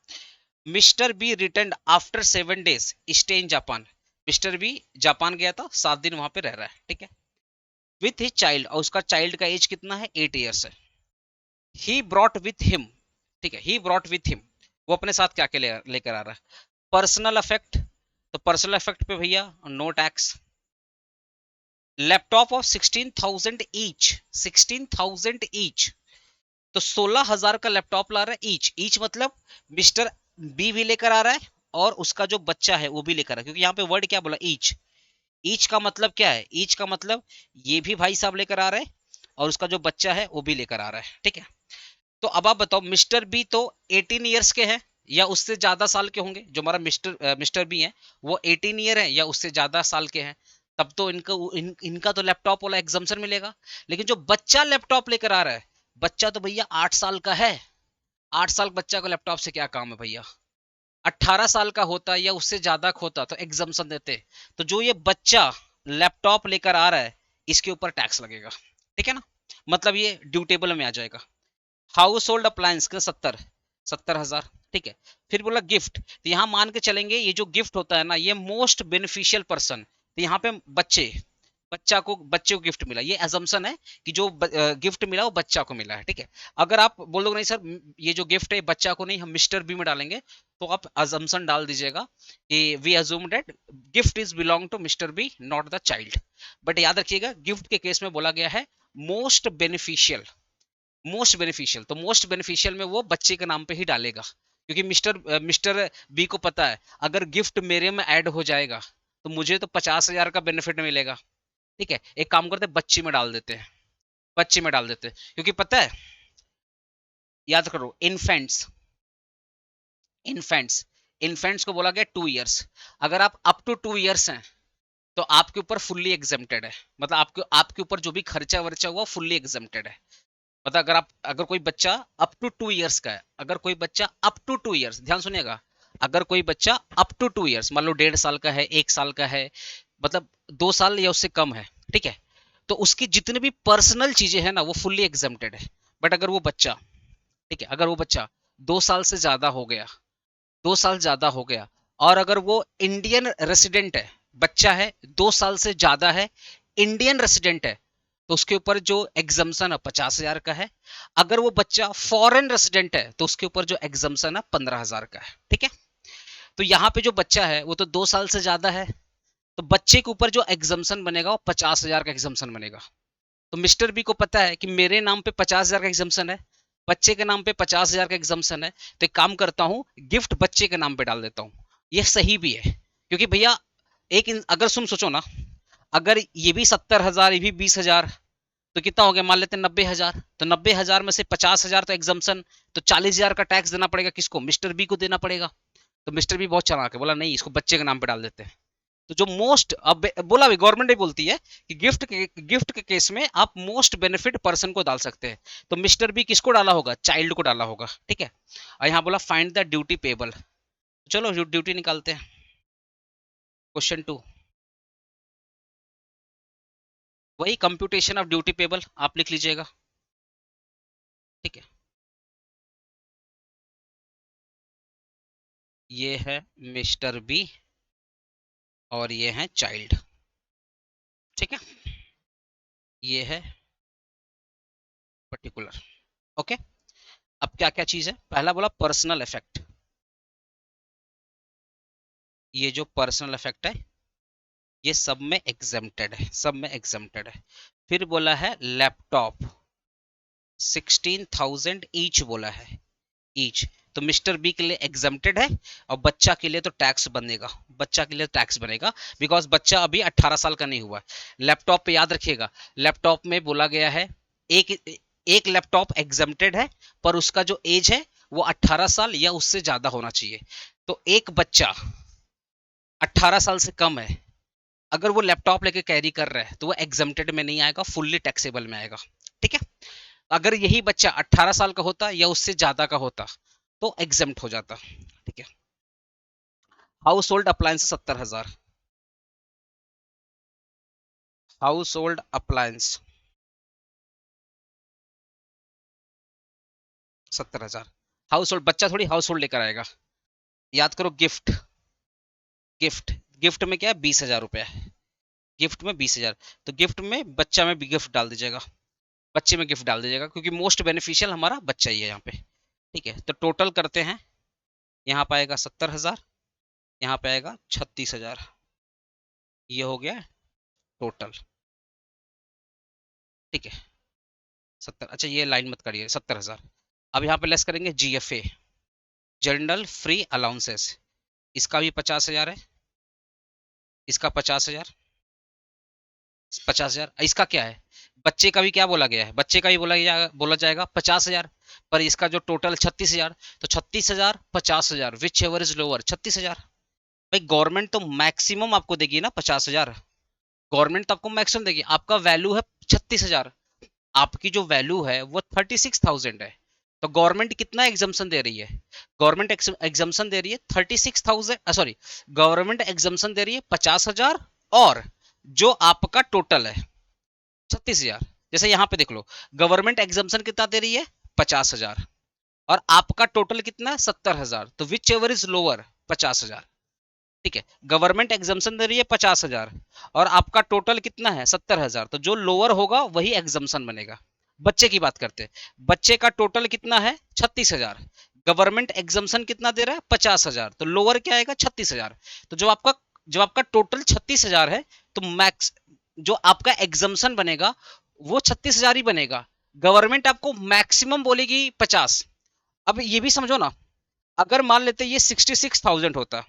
Mister B return after 7 days stay in Japan. Mister B Japan गया था, 7 दिन वहां पे रह रहा है, ठीक है। विथ हिज चाइल्ड, और उसका चाइल्ड का एज कितना है? 8 years है। ही ब्रॉट विथ हिम, ठीक है, ही ब्रॉट विथ हिम, वो अपने साथ क्या क्या लेकर आ रहा है? पर्सनल अफेक्ट, तो पर्सनल अफेक्ट पे भैया no tax. Laptop of 16,000 each, 16,000 each, तो 16,000 का लैपटॉप ला रहा है। ईच मतलब मिस्टर बी भी लेकर आ रहा है और उसका जो बच्चा है वो भी लेकर आ रहा है, क्योंकि यहाँ पे वर्ड क्या बोला? ईच। ईच का मतलब क्या है? ईच का मतलब ये भी भाई साहब लेकर आ रहा है और उसका जो बच्चा है वो भी लेकर आ रहा है, ठीक है। तो अब आप बताओ, मिस्टर बी तो 18 ईयर्स के हैं या उससे ज्यादा साल के होंगे। जो हमारा मिस्टर बी है वो 18 ईयर है या उससे ज्यादा साल के हैं, तब तो इनका तो लैपटॉप वाला एग्जाम्पशन मिलेगा। लेकिन जो बच्चा लैपटॉप लेकर आ रहा है, बच्चा तो भैया 8 साल का है। 8 साल बच्चा को लैपटॉप से क्या काम है भैया? 18 साल का होता या उससे ज्यादा होता तो एग्जाम्पशन देते। तो जो ये बच्चा लैपटॉप लेकर आ रहा है, इसके ऊपर टैक्स लगेगा, ठीक है ना। मतलब ये ड्यूटेबल में आ जाएगा। हाउस होल्ड अप्लायंस का 70,000, ठीक है। फिर बोला गिफ्ट, तो यहाँ मान के चलेंगे ये जो गिफ्ट होता है ना, ये मोस्ट बेनिफिशियल पर्सन, तो यहाँ पे बच्चे को गिफ्ट मिला, ये एजम्पशन है कि जो गिफ्ट मिला वो बच्चा को मिला है, ठीक है। अगर आप बोल दो नहीं सर ये जो गिफ्ट है बच्चा को नहीं, हम मिस्टर बी में डालेंगे, तो आप एजम्पशन डाल दीजिएगा कि we assume that gift is belong to mister B not the child. But याद रखिएगा गिफ्ट के केस में बोला गया है मोस्ट बेनिफिशियल, मोस्ट बेनिफिशियल, तो मोस्ट बेनिफिशियल में वो बच्चे के नाम पे ही डालेगा, क्योंकि मिस्टर बी को पता है अगर गिफ्ट मेरे में ऐड हो जाएगा तो मुझे तो 50,000 का बेनिफिट मिलेगा, ठीक है। एक काम करते हैं, बच्ची में डाल देते हैं, बच्ची में डाल देते हैं, क्योंकि पता है, याद करो, इन्फेंट्स, इन्फेंट्स इन्फेंट्स को बोला गया 2 years। अगर आप अप टू 2 years हैं तो आपके ऊपर फुल्ली एग्जेम्प्टेड है, मतलब आपके आपके ऊपर जो भी खर्चा वर्चा हुआ फुल्ली एग्जेम्प्टेड है। मतलब अगर कोई बच्चा अप टू 2 years का है, अगर कोई बच्चा अप टू 2 years, ध्यान सुनिएगा, अगर कोई बच्चा अप टू 2 years, मान लो 1.5 साल का है, 1 साल का है, मतलब 2 साल या उससे कम है, ठीक है, तो उसकी जितनी भी पर्सनल चीजें हैं ना वो फुल्ली एग्जेम्प्टेड है। बट अगर वो बच्चा, ठीक है, अगर वो बच्चा 2 साल से ज्यादा हो गया, 2 साल ज्यादा हो गया, और अगर वो इंडियन रेसिडेंट है, बच्चा है 2 साल से ज्यादा है, इंडियन रेसिडेंट है, तो उसके ऊपर जो एग्जम्पशन है 50,000 का है। अगर वो बच्चा फॉरेन रेसिडेंट है तो उसके ऊपर जो एग्जम्पशन है 15,000 का है, ठीक है। तो यहाँ पे जो बच्चा है वो तो 2 साल से ज्यादा है, तो बच्चे के ऊपर जो एग्जम्पशन बनेगा वो 50,000 का एग्जम्पशन बनेगा। तो मिस्टर बी को पता है कि मेरे नाम पे 50,000 का एग्जम्पशन है, बच्चे के नाम पे 50,000 का एग्जम्पशन है, तो एक काम करता हूँ, गिफ्ट बच्चे के नाम पे डाल देता हूँ। ये सही भी है, क्योंकि भैया अगर तुम सोचो ना, अगर ये भी 70,000 ये भी 20,000, तो कितना हो गया, मान लेते हैं 90,000, तो 90,000 में से 50,000 तो एग्जम्पशन, तो 40,000 का टैक्स देना पड़ेगा, किसको, मिस्टर बी को देना पड़ेगा। तो मिस्टर बी बहुत चालाक है, बोला नहीं इसको बच्चे के नाम पे डाल देते हैं। तो जो मोस्ट, अब बोला भी गवर्नमेंट ही बोलती है कि गिफ्ट के केस में आप मोस्ट बेनिफिट पर्सन को डाल सकते हैं। तो मिस्टर बी किसको डाला होगा, चाइल्ड को डाला होगा, ठीक है। और यहाँ बोला फाइंड द ड्यूटी पेबल, चलो ड्यूटी निकालते हैं। क्वेश्चन 2, वही कंप्यूटेशन ऑफ ड्यूटी पेबल आप लिख लीजिएगा, ठीक है। ये है मिस्टर बी और ये है चाइल्ड, ठीक है। ये है पर्टिकुलर, ओके। अब क्या क्या चीज है, पहला बोला पर्सनल इफेक्ट, ये जो पर्सनल इफेक्ट है ये सब में एग्जेम्प्टेड है, सब में एग्जेम्प्टेड है। फिर बोला है लैपटॉप 16,000 ईच बोला है, ईच। तो मिस्टर बी के लिए एग्जेम्प्टेड है, और बच्चा के लिए तो टैक्स बनेगा, बच्चा के लिए टैक्स बनेगा, बिकॉज बच्चा अभी 18 साल का नहीं हुआ। लैपटॉप पे याद रखिएगा, लैपटॉप में बोला गया है एक एक लैपटॉप एग्जेम्प्टेड है, पर उसका जो एज है वो 18 साल या उससे ज्यादा होना चाहिए। तो एक बच्चा 18 साल से कम है, अगर वो लैपटॉप लेके कैरी कर रहा है तो वो एग्जेम्प्टेड में नहीं आएगा, फुल्ली टैक्सेबल में आएगा, ठीक है। अगर यही बच्चा 18 साल का होता या उससे ज्यादा का होता तो एग्जेम्प्ट हो जाता, ठीक है। House hold appliance 70,000, house hold appliance 70,000। House hold, बच्चा थोड़ी हाउस होल्ड लेकर आएगा। याद करो गिफ्ट, गिफ्ट गिफ्ट में क्या है, 20,000 रुपया है, गिफ्ट में 20,000। तो गिफ्ट में बच्चा में भी गिफ्ट डाल दीजिएगा, बच्चे में गिफ्ट डाल दीजिएगा, क्योंकि मोस्ट बेनिफिशियल हमारा बच्चा ही है यहाँ पे, ठीक है। तो टोटल करते हैं, यहाँ पे आएगा 70,000, यहाँ पे आएगा 36,000, ये हो गया टोटल, ठीक है। 70, अच्छा ये लाइन मत करिए, 70,000। अब यहाँ पे लेस करेंगे जीएफए, जनरल फ्री अलाउंसेस, इसका भी 50,000 है, इसका 50,000, 50,000, इसका क्या है, बच्चे का भी क्या बोला गया है, बच्चे का भी बोला जाएगा 50,000, पर इसका जो टोटल 36,000, तो 36,000 50,000 विच एवर इज लोअर, 36,000। भाई गवर्नमेंट तो मैक्सिमम आपको देगी ना 50,000, गवर्नमेंट तो आपको मैक्सिमम देगी, आपका वैल्यू है 36,000, आपकी जो वैल्यू है वो 36,000 है। तो गवर्नमेंट कितना एग्जाम्शन दे रही है, गवर्नमेंट एग्जाम्शन दे रही है 36,000, सॉरी, गवर्नमेंट एग्जाम्शन दे रही है 50,000, और जो आपका टोटल है 36,000। जैसे यहाँ पे देख लो, गवर्नमेंट एग्जाम्शन कितना दे रही है, 50,000, और आपका टोटल कितना है, 70,000, तो विच एवर इज लोअर, 50,000, ठीक है। गवर्नमेंट एग्जाम्शन दे रही है 50,000, और आपका टोटल कितना है, 70,000, तो जो लोअर होगा वही एग्जाम्शन बनेगा। बच्चे की बात करते हैं, बच्चे का टोटल कितना है, 36,000, गवर्नमेंट एग्जाम्शन कितना दे रहा है, 50,000, तो लोअर क्या आएगा, 36,000। तो जो आपका टोटल 36,000 है, तो मैक्स जो आपका एग्जाम्शन बनेगा वो 36,000 ही बनेगा। गवर्नमेंट आपको मैक्सिमम बोलेगी 50। अब ये भी समझो ना, अगर मान लेते ये 66,000 होता,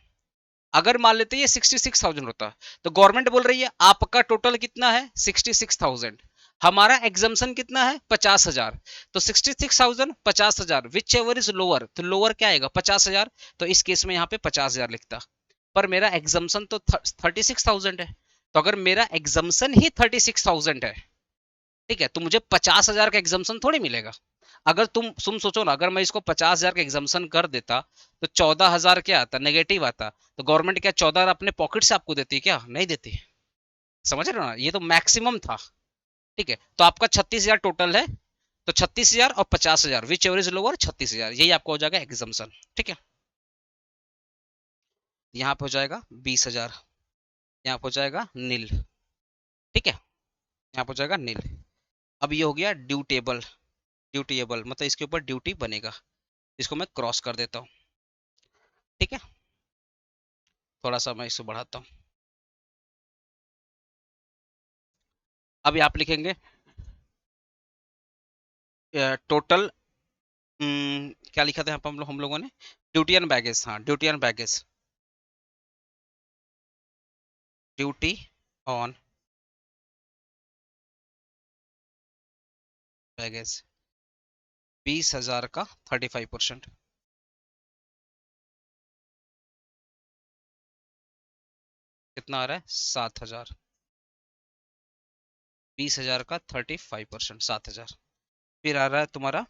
अगर मान लेते ये 66,000 होता, तो गवर्नमेंट बोल रही है आपका टोटल कितना है, 66,000, हमारा एग्जाम्शन कितना है, 50,000, तो 66,000 50,000 विच एवर इज लोअर, तो लोअर क्या आएगा, 50,000। तो इस केस में यहाँ पे 50,000 लिखता, पर मेरा एग्जाम्शन तो 36,000 है, तो अगर मेरा एग्जाम्शन ही 36,000 है, ठीक है, तो मुझे 50,000 का एग्जाम्शन थोड़ी मिलेगा। अगर तुम सोचो ना, अगर मैं इसको 50,000 का एग्जाम्शन कर देता तो 14,000 क्या आता, नेगेटिव आता, तो गवर्नमेंट क्या 14 अपने पॉकेट से आपको देती है क्या, नहीं देती। समझ रहे हो ना, ये तो मैक्सिमम था, ठीक है। तो आपका 36,000 टोटल है, तो 36,000 और 50,000 विच एवर इज लोअर, 36,000, यही आपका हो जाएगा एग्जाम्शन, ठीक है। यहाँ पे हो जाएगा 20,000, यहाँ पे हो जाएगा नील, ठीक है, यहाँ पे हो जाएगा नील। अब ये हो गया ड्यूटेबल, ड्यूटीएबल मतलब इसके ऊपर ड्यूटी बनेगा, इसको मैं क्रॉस कर देता हूँ, ठीक है। थोड़ा सा मैं इसको बढ़ाता हूँ, अब आप लिखेंगे टोटल, क्या लिखा था यहाँ पर हम लोगों ने, ड्यूटी एंड बैगेज, हाँ duty and baggage, duty on baggage 20,000 का 35%, कितना आ रहा है 7,000। 20,000 का 35%, 7,000। फिर आ रहा है तुम्हारा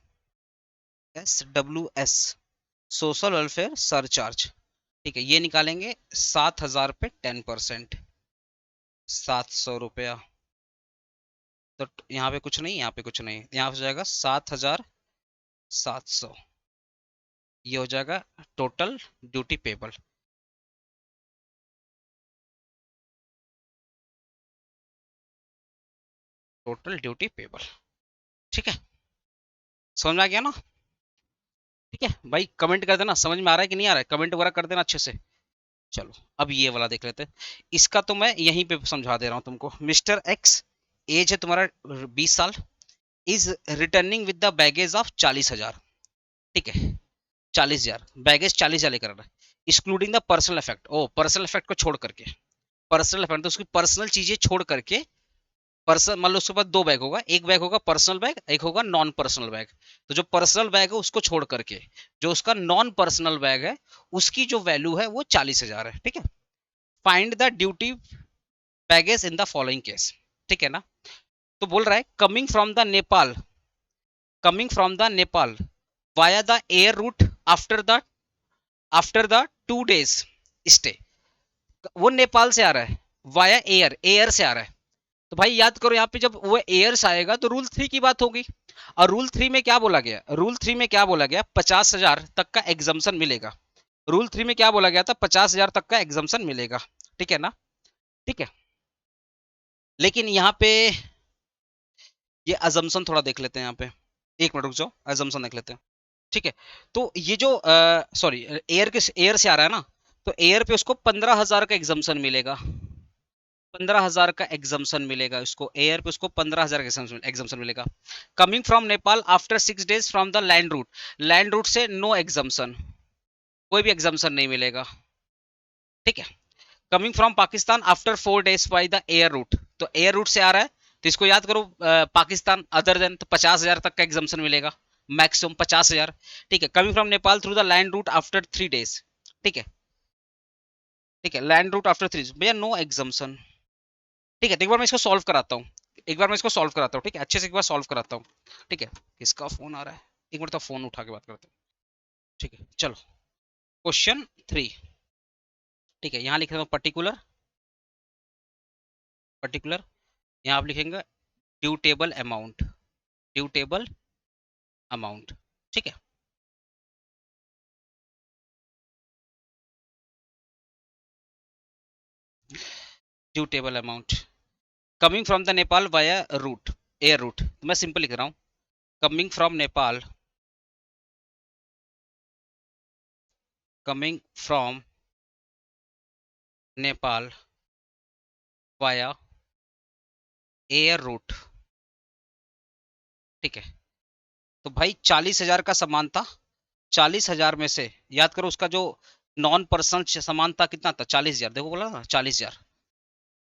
SWS, सोशल वेलफेयर सरचार्ज। ठीक है, ये निकालेंगे 7,000 पे 10%, 700 रुपया। तो यहाँ पे कुछ नहीं, यहाँ पे कुछ नहीं, यहाँ हो जाएगा 7,700। ये हो जाएगा total duty payable. Total duty payable, ठीक है, समझ में आ गया ना? ठीक है भाई, कमेंट कर देना समझ में आ रहा है कि नहीं आ रहा है, कमेंट वगैरह कर देना अच्छे से। चलो अब ये वाला देख लेते हैं। इसका तो मैं यहीं पे समझा दे रहा हूँ तुमको। मिस्टर एक्स, एज है तुम्हारा 20 साल, is returning with the baggage of 40,000। ठीक है, 40,000 बैगेज, 40,000 लेकर आ रहा है, excluding the personal effect. Oh, personal effect को छोड़ करके, पर्सनल इफेक्ट तो उसकी पर्सनल चीजें छोड़ करके, पर्सन मान लो उसके पास दो बैग होगा, एक बैग होगा पर्सनल बैग, एक होगा नॉन पर्सनल बैग। तो जो पर्सनल बैग है उसको छोड़ करके जो उसका नॉन पर्सनल बैग है उसकी जो वैल्यू है वो 40,000 है। ठीक है, find the duty baggage in the following case. ठीक है ना? तो बोल रहा है coming from the Nepal, coming from the Nepal via the air root after the 2 days stay. वो नेपाल से आ रहा है वाया एयर, एयर से आ रहा है। तो भाई याद करो, यहाँ पे जब वो एयर से आएगा तो रूल 3 की बात होगी। और रूल 3 में क्या बोला गया, रूल 3 में क्या बोला गया, 50,000 तक का एग्जम्पशन मिलेगा। रूल 3 में क्या बोला गया था, 50,000 तक का एग्जम्पशन मिलेगा। ठीक है ना? ठीक है, लेकिन यहाँ पे ये अजम्पशन थोड़ा देख लेते हैं। यहाँ पे एक मिनट रुक जाओ, अजम्पशन देख लेते हैं। ठीक है, तो ये जो सॉरी, एयर के एयर से आ रहा है ना, तो एयर पे उसको 15,000 का एग्जम्पशन मिलेगा। 15,000 का एग्जम्पशन मिलेगा उसको, एयर पे उसको 15,000 का एग्जम्पशन मिलेगा। Coming from Nepal after 6 days from the land route, land route से नो एग्जम्पशन, कोई भी एग्जम्पशन नहीं मिलेगा। ठीक है, coming from Pakistan after 4 days by the air route, तो एयर रूट से आ रहा है तो इसको याद करो, पाकिस्तान अदर देन, तो 50,000 तक का एग्जम्पशन मिलेगा, मैक्सिमम 50,000। ठीक है, coming from Nepal through the land route after 3 days। ठीक है, ठीक है, लैंड रूट आफ्टर 3 भैया नो एग्जम्पशन। ठीक है, तो एक बार मैं इसको सॉल्व कराता हूँ, एक बार मैं इसको सॉल्व कराता हूँ। ठीक है, अच्छे से एक बार सॉल्व कराता हूँ। ठीक है, किसका फोन आ रहा है, एक मिनट तो फोन उठा के बात करते हैं। ठीक है, चलो क्वेश्चन 3। ठीक है, यहाँ लिख रहा हूँ पर्टिकुलर, पर्टिकुलर, यहाँ आप लिखेंगे dutiable amount, dutiable amount. ठीक है, dutiable amount coming from the Nepal via route, air route, तो मैं सिंपल लिख रहा हूँ, coming from Nepal, coming from Nepal via air route. ठीक है, तो भाई 40,000 का सामान था, 40,000 में से याद करो उसका जो नॉन पर्सनल सामान था कितना था, 40,000। देखो बोला ना 40,000,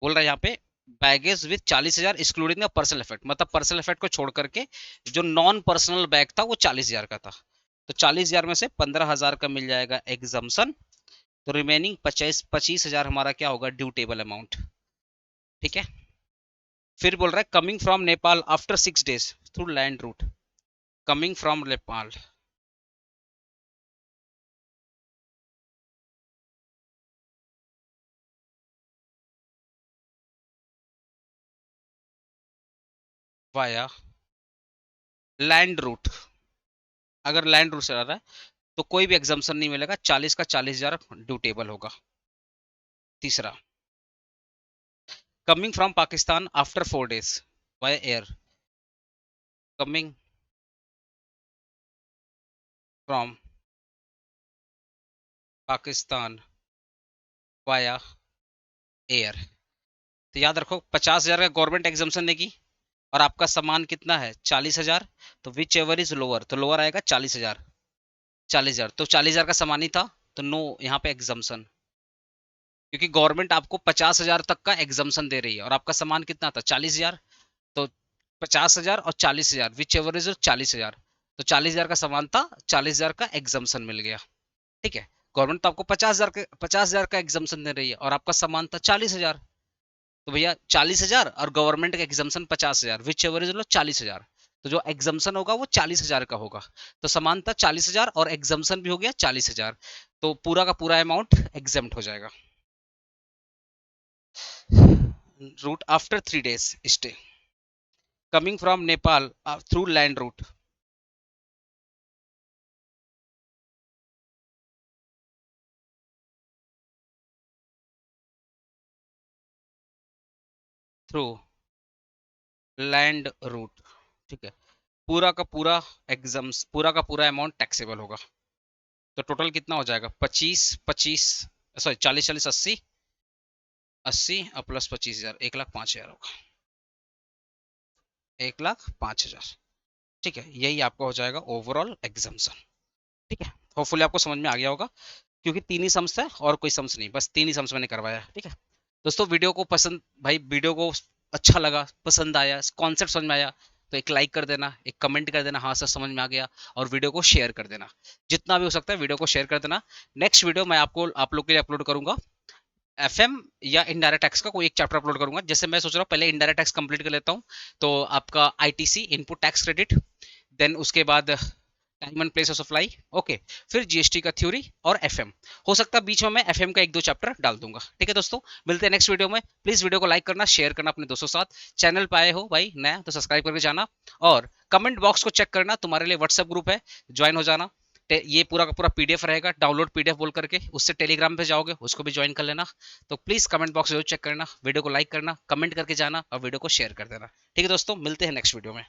बोल रहा है यहाँ पे baggage with 40,000 excluding the personal effect, मतलब पर्सनल इफेक्ट को छोड़ करके जो नॉन पर्सनल बैग था वो 40,000 का था। तो 40,000 में से 15,000 का मिल जाएगा एग्जम्पशन, तो रिमेनिंग 25,000 हमारा क्या होगा, ड्यू टेबल अमाउंट। ठीक है, फिर बोल रहा है coming from Nepal after 6 days through land route, coming from Nepal, via land route, अगर लैंड रूट से आ रहा है तो कोई भी एग्जाम्पशन नहीं मिलेगा, 40 का 40,000 ड्यू टेबल होगा। तीसरा, coming from Pakistan after 4 days by air, coming from Pakistan via air. तो याद रखो 50,000 का गवर्नमेंट एग्जाम्पशन देगी और आपका सामान कितना है 40,000, तो विच एवर इज लोअर, तो लोअर आएगा 40,000, 40,000, तो 40,000 का सामान ही था, तो नो यहाँ पे एग्जाम्पशन, क्योंकि गवर्नमेंट आपको 50,000 तक का एग्जाम्पशन दे रही है और आपका सामान कितना था 40,000, तो 50,000 और 40,000, विच एवर इज 40,000। तो 40,000 का समान था, 40,000 का एग्जाम्शन मिल गया। ठीक है, गवर्नमेंट तो आपको 50,000 का एग्जाम्शन दे रही है और आपका समान था 40,000। तो भैया 40,000 और गवर्नमेंट का एग्जाम्शन 50,000, विच एवर इज 40,000। तो जो एग्जाम्शन होगा वो 40,000 का होगा। तो समान था 40,000 और एग्जाम्शन भी हो गया 40,000। तो पूरा का पूरा अमाउंट एग्जाम्प्ट हो जाएगा। Route after 3 days stay coming from Nepal through land route through land route। ठीक है, पूरा का पूरा एग्जाम्स, पूरा का पूरा अमाउंट टैक्सेबल होगा। तो टोटल कितना हो जाएगा? 25 सॉरी 40 80 80 और प्लस 25,000, 1,05,000 होगा। 1,05,000। ठीक है, यही आपका हो जाएगा ओवरऑल एग्जाम्सन। ठीक है, होपफुली आपको समझ में आ गया होगा, क्योंकि 3 ही सम्स है और कोई सम्स नहीं, बस 3 ही सम्स मैंने करवाया। ठीक है दोस्तों, वीडियो को पसंद, भाई वीडियो को अच्छा लगा, पसंद आया, कॉन्सेप्ट समझ में आया, तो एक लाइक कर देना, एक कमेंट कर देना हाँ सर समझ में आ गया, और वीडियो को शेयर कर देना। जितना भी हो सकता है वीडियो को शेयर कर देना। नेक्स्ट वीडियो मैं आपको, आप लोग के लिए अपलोड करूंगा एफएम या इनडायरेक्ट टैक्स का कोई एक चैप्टर अपलोड करूंगा। जैसे मैं सोच रहा हूँ पहले इनडायरेक्ट टैक्स कंप्लीट कर लेता हूँ, तो आपका ITC input tax credit, then उसके बाद time and place of supply, okay, फिर जीएसटी का थ्योरी और एफएम। हो सकता है बीच में मैं एफएम का 1-2 चैप्टर डाल दूंगा। ठीक है दोस्तों, मिलते हैं नेक्स्ट वीडियो में। प्लीज वीडियो को लाइक करना, शेयर करना अपने दोस्तों के साथ। चैनल पे आए हो भाई नया तो सब्सक्राइब करके जाना, और कमेंट बॉक्स को चेक करना, तुम्हारे लिए व्हाट्सएप ग्रुप है, ज्वाइन हो जाना। ये पूरा का पूरा पीडीएफ रहेगा, डाउनलोड पीडीएफ बोल करके उससे टेलीग्राम पे जाओगे, उसको भी ज्वाइन कर लेना। तो प्लीज कमेंट बॉक्स जरूर चेक करना, वीडियो को लाइक करना, कमेंट करके जाना और वीडियो को शेयर कर देना। ठीक है दोस्तों, मिलते हैं नेक्स्ट वीडियो में।